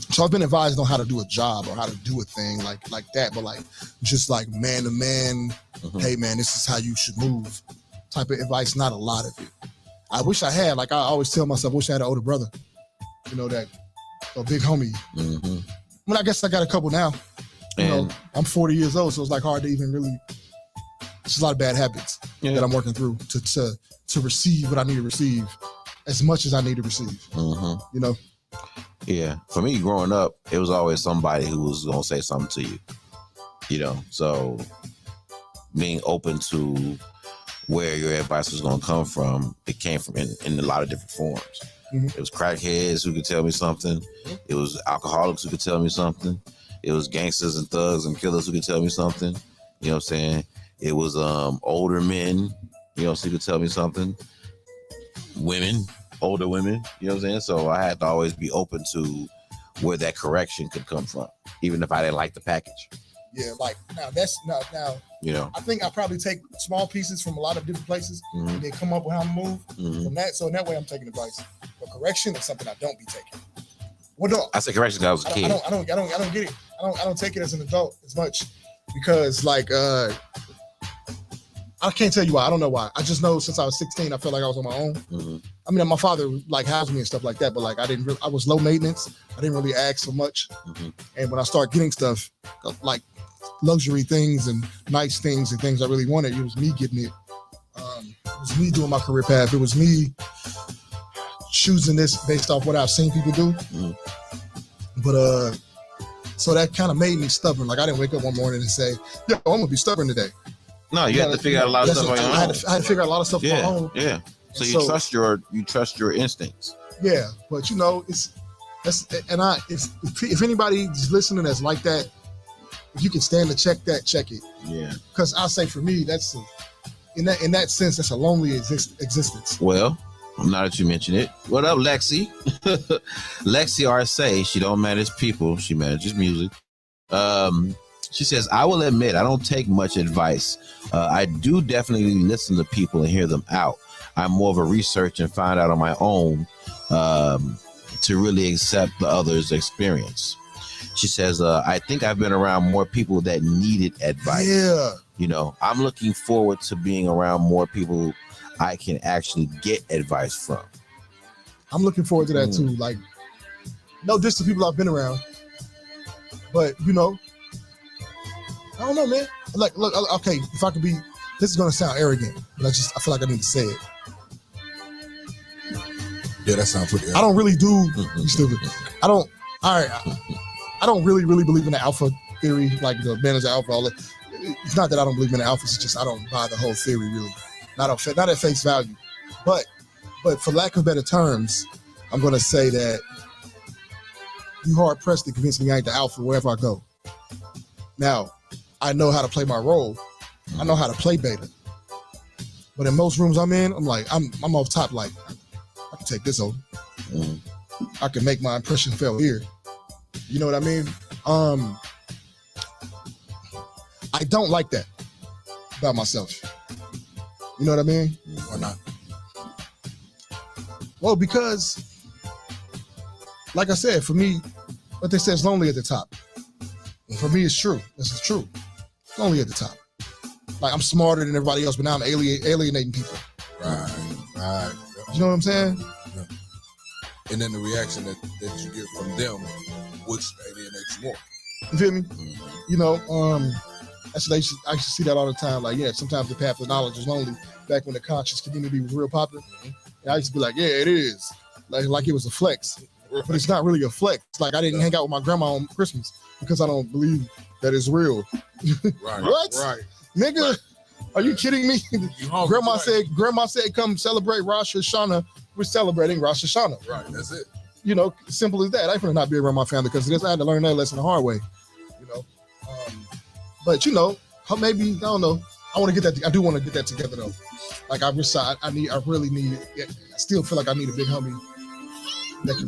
so I've been advised on how to do a job or how to do a thing like that, but like just like man to man, hey man, this is how you should move type of advice. Not a lot of it. I wish I had. Like I always tell myself, I wish I had an older brother. You know, that a big homie. I mean, I guess I got a couple now. You know, I'm 40 years old, so it's like hard to even really. It's a lot of bad habits that I'm working through to receive what I need to receive as much as I need to receive. You know? Yeah. For me, growing up, it was always somebody who was going to say something to you. You know? So being open to where your advice was going to come from, it came from in a lot of different forms. It was crackheads who could tell me something. It was alcoholics who could tell me something. It was gangsters and thugs and killers who could tell me something. You know what I'm saying? It was older men, you know, so you could tell me something. Women, older women, you know what I'm saying? So I had to always be open to where that correction could come from, even if I didn't like the package. Yeah, like now, you know, I think I probably take small pieces from a lot of different places and then come up with how to move from that. So in that way, I'm taking advice. But correction is something I don't be taking. Well, no, I said correction because I was a kid. I don't get it. I don't take it as an adult as much because like I can't tell you why. I don't know why. I just know since I was 16, I felt like I was on my own. I mean, my father like housed me and stuff like that, but like I was low maintenance. I didn't really ask for much. And when I started getting stuff like luxury things and nice things and things I really wanted, it was me getting it. It was me doing my career path. It was me choosing this based off what I've seen people do. But so that kind of made me stubborn. Like I didn't wake up one morning and say, "Yo, I'm gonna be stubborn today." No, you have to figure out a lot of stuff on your own. I had to figure out a lot of stuff on my own. Yeah. So you trust your instincts. Yeah, but you know, if anybody's listening that's like that, if you can stand to check that, check it. Yeah. Because I say for me, that's in that sense, that's a lonely existence. Well, now that you mention it, what up, Lexi? Lexi Arce, she don't manage people, she manages music. She says, I will admit, I don't take much advice. I do definitely listen to people and hear them out. I'm more of a research and find out on my own to really accept the other's experience. She says, I think I've been around more people that needed advice. Yeah. You know, I'm looking forward to being around more people I can actually get advice from. I'm looking forward to that too. Like, no diss to people I've been around, but you know, I don't know, man. Like, look, okay, if I could be, this is gonna sound arrogant, but I feel like I need to say it. Yeah, that sounds pretty arrogant. I don't really do. You stupid. I don't. All right. I don't really believe in the alpha theory, like the advantage of alpha. All that. It's not that I don't believe in the alpha. It's just I don't buy the whole theory really. Not at face value. But for lack of better terms, I'm gonna say that you hard pressed to convince me I ain't the alpha wherever I go. Now, I know how to play my role. I know how to play beta. But in most rooms I'm in, I'm like, I'm off top. Like, I can take this over. I can make my impression felt here. You know what I mean? I don't like that about myself. You know what I mean? Why not? Well, because, like I said, for me, what they say is lonely at the top. For me, it's true. This is true. Lonely at the top. Like, I'm smarter than everybody else, but now I'm alienating people. Right. You know what I'm saying? Yeah. And then the reaction that you get from them, which alienates you more. You feel me? You know, I used to see that all the time. Like, yeah, sometimes the path of knowledge is lonely. Back when the conscious community was real popular, and I used to be like, yeah, it is. Like it was a flex, but it's not really a flex. Like I didn't hang out with my grandma on Christmas because I don't believe that it's real. Right. What? Right. Nigga, right. Are you kidding me? Grandma said, come celebrate Rosh Hashanah. We're celebrating Rosh Hashanah. Right, that's it. You know, simple as that. I couldn't not be around my family because I had to learn that lesson the hard way. You know, but you know, maybe I don't know. I want to get that. I do want to get that together though. Like I really need. I still feel like I need a big homie that's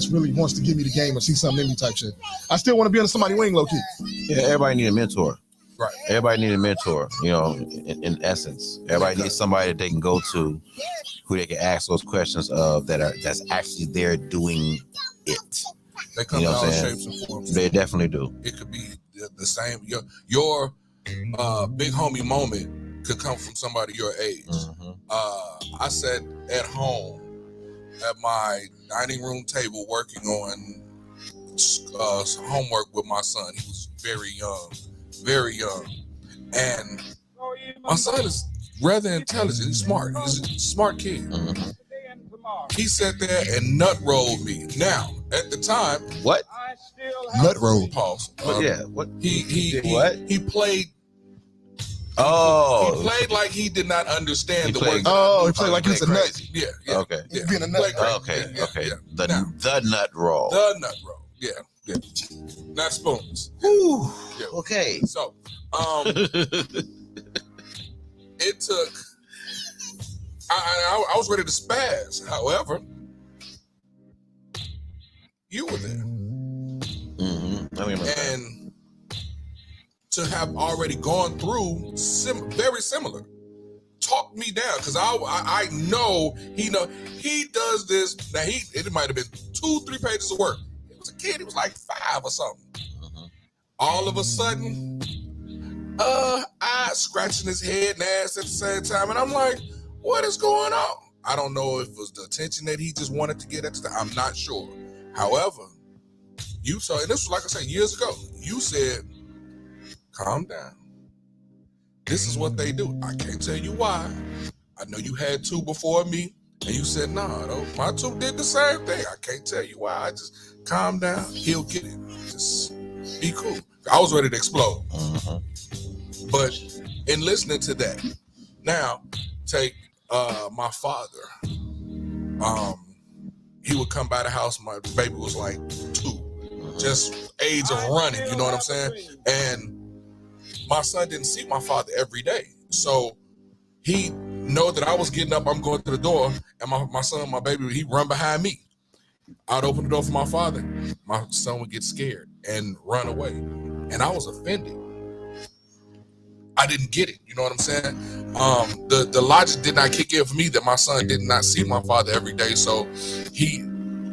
really wants to give me the game or see something in me type shit. I still want to be under somebody's wing low key. Yeah, everybody need a mentor. Right. Everybody need a mentor. You know, in essence, everybody needs somebody that they can go to, who they can ask those questions of that's actually there doing it. They come in all shapes and forms. They definitely do. It could be the same. Your big homie moment could come from somebody your age. I sat at home at my dining room table working on homework with my son. He was very young, and my son is rather intelligent. He's smart. He's a smart kid. He sat there and nut rolled me. Now, at the time, what? Nut roll. Pause. Yeah. What? He what? He played. Oh. He played like he did not understand the word. Oh, he played like he was a nut. Yeah. Okay. Yeah. Being a nut. Okay. Yeah. The nut roll. The nut roll. Yeah. Not spoons. Whew. Yeah. Okay. So, it took. I was ready to spaz. However, you were there. And to have already gone through very similar, talked me down because I know he does this. Now it might have been 2-3 pages of work. He was a kid. He was like 5 or something. All of a sudden, I scratching his head and ass at the same time, and I'm like, what is going on? I don't know if it was the attention that he just wanted to get at the time. I'm not sure. However, you saw, and this was like I said years ago, you said, calm down. This is what they do. I can't tell you why. I know you had 2 before me, and you said, nah, my 2 did the same thing. I can't tell you why. I just calm down. He'll get it. Just be cool. I was ready to explode. But in listening to that, now take my father. He would come by the house. My baby was like 2, just age of running. You know what I'm saying? And my son didn't see my father every day, so he know that I was getting up. I'm going to the door, and my son, my baby, he run behind me. I'd open the door for my father. My son would get scared and run away, and I was offended. I didn't get it. You know what I'm saying? The logic did not kick in for me that my son did not see my father every day. So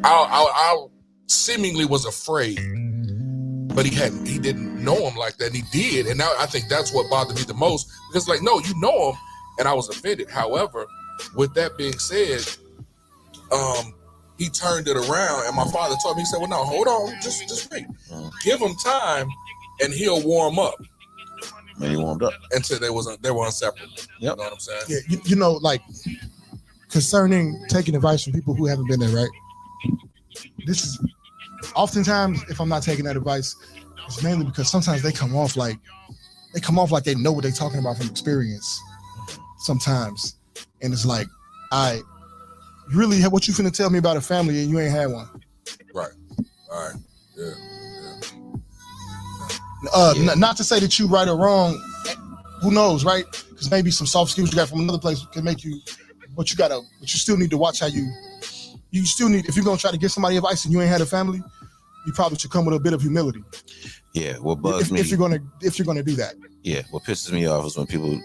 I seemingly was afraid, but he didn't know him like that. And he did. And now I think that's what bothered me the most, because like, no, you know him. And I was offended. However, with that being said, he turned it around, and my father told me, he said, well, no, hold on, just wait. Give him time and he'll warm up. And he warmed up until they were inseparable. Yep. You know what I'm saying? Yeah, you know, like concerning taking advice from people who haven't been there, right? This is oftentimes, if I'm not taking that advice, it's mainly because sometimes they come off like they know what they're talking about from experience. Sometimes, and it's like, I really, what you finna tell me about a family and you ain't had one? Right. All right. Yeah. Not to say that you right or wrong, who knows, right? Because maybe some soft skills you got from another place can make you, but you still need to watch how you still need, if you're gonna try to give somebody advice and you ain't had a family, you probably should come with a bit of humility. Yeah, what bugs me, if you're gonna do that. Yeah, what pisses me off is when people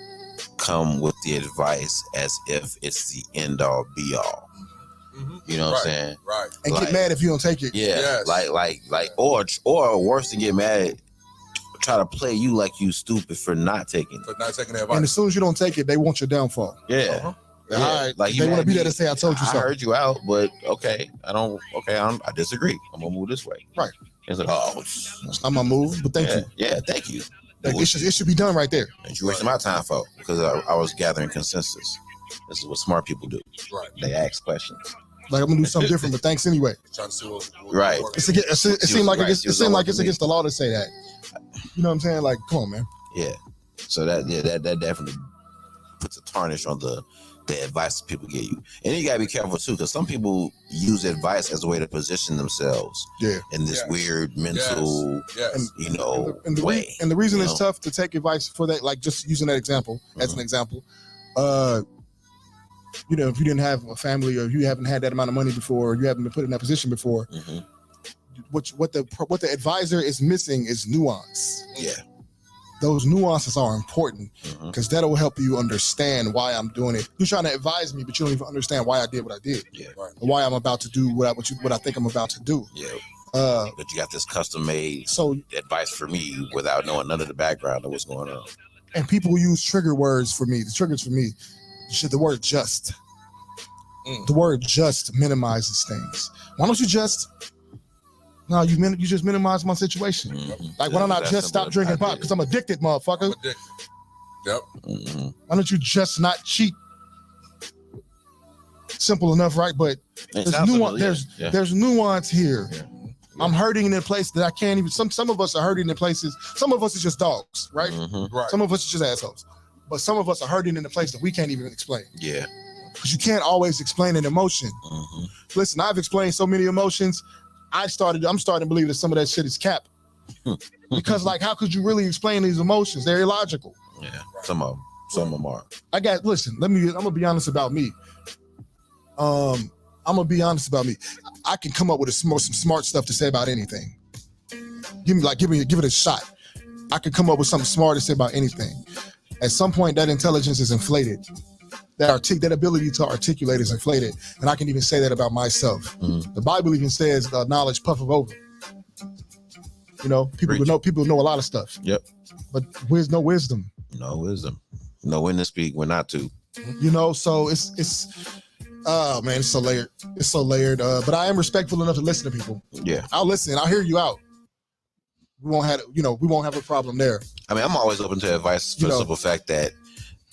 come with the advice as if it's the end all be all. You know what I'm saying? Right. And get mad if you don't take it. Yeah. Yes. Like, or worse than get mad, try to play you like you stupid for not taking it. For not taking that advice. And as soon as you don't take it, they want your downfall. Yeah. Yeah. All right. Like they want to be there to say, I told you so. I heard you out, but I disagree. I'm gonna move this way. Right. It's like, it's not my move, but thank you. Yeah, thank you. Like, it should be done right there. And you wasted my time for, because I was gathering consensus. This is what smart people do. Right. They ask questions. Like, I'm gonna do something different, but thanks anyway. Trying to see what right. It seemed like it's against the law to say that. You know what I'm saying? Like, come on, man. Yeah. So that definitely puts a tarnish on the advice that people give you. And you gotta be careful too, because some people use advice as a way to position themselves in this weird mental way. And the reason it's tough to take advice for that, like just using that example as an example, if you didn't have a family, or you haven't had that amount of money before, or you haven't been put in that position before, what the advisor is missing is nuance. Yeah. Those nuances are important, because that'll help you understand why I'm doing it. You're trying to advise me, but you don't even understand why I did what I did. Yeah. Right. Or why I'm about to do what I think I'm about to do. Yeah. But you got this custom made advice for me without knowing none of the background of what's going on. And people use trigger words for me. The triggers for me, the word just. The word just minimizes things. Why don't you just? No, you just minimize my situation. Like, why don't I just stop drinking pot? Because I'm addicted, motherfucker. I'm addicted. Yep. Why don't you just not cheat? Simple enough, right? But there's nuance. There's nuance here. Yeah. I'm hurting in a place that I can't even. Some of us are hurting in places. Some of us are just dogs, right? Right. Some of us are just assholes. But some of us are hurting in a place that we can't even explain. Yeah. Because you can't always explain an emotion. Listen, I've explained so many emotions. I'm starting to believe that some of that shit is cap. Because, like, how could you really explain these emotions? They're illogical. Yeah, some of them are. I'm gonna be honest about me. I'm gonna be honest about me. I can come up with some smart stuff to say about anything. Give it a shot. I can come up with something smart to say about anything. At some point, that intelligence is inflated. That ability to articulate is inflated, and I can even say that about myself. The Bible even says, "Knowledge puffeth over." You know, people know a lot of stuff. Yep. But where's no wisdom? No wisdom. Know when to speak, when not to. You know, so it's oh man, it's so layered. It's so layered. But I am respectful enough to listen to people. Yeah. I'll listen. I'll hear you out. We won't have a problem there. I mean, I'm always open to advice for the simple fact that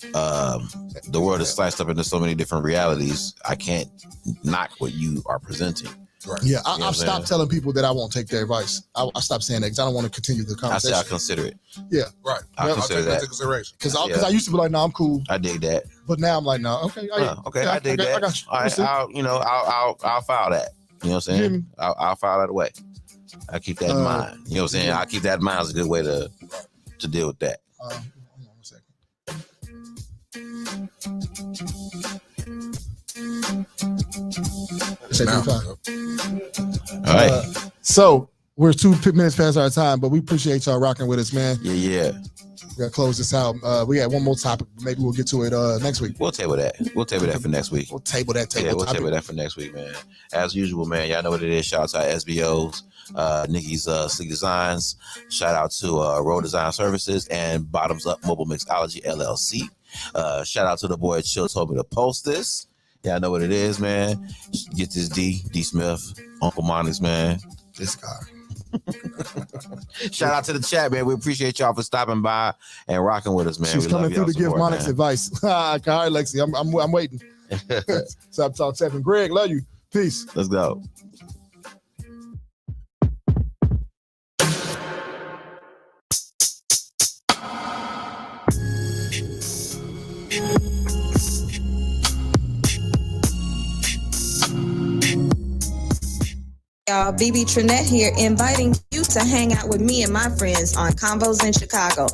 the world is sliced up into so many different realities. I can't knock what you are presenting. Right. Yeah, I've stopped telling people that I won't take their advice. I stopped saying that because I don't want to continue the conversation. I say I consider it. Yeah. Right. I'll consider that. Into consideration. Because I used to be like, no, I'm cool. I dig that. But now I'm like, no, okay. I dig that. I got you. All right, I'll file that. You know what I'm saying? I'll file that away. I keep that in mind. You know what I'm saying? I'll keep that in mind as a good way to deal with that. Hold on 1 second. All right. So we're 2 minutes past our time, but we appreciate y'all rocking with us, man. Yeah. We gotta close this out. We got one more topic. Maybe we'll get to it next week. We'll table that. We'll table that for next week. We'll table that. We'll table that for next week, man. As usual, man. Y'all know what it is. Shout out to our SBOs, Nikki's Sleek Designs. Shout out to Road Design Services and Bottoms Up Mobile Mixology LLC. Shout out to the boy Chill told me to post this. Y'all know what it is, man. Get this D Smith, Uncle Monix, man. This guy. Shout out to the chat, man. We appreciate y'all for stopping by and rocking with us, man. She's coming through to give Monix advice. All right, Lexi, I'm waiting. Shoptalk 7. Greg, love you. Peace. Let's go. Y'all, BB Trinette here, inviting you to hang out with me and my friends on Convos in Chicago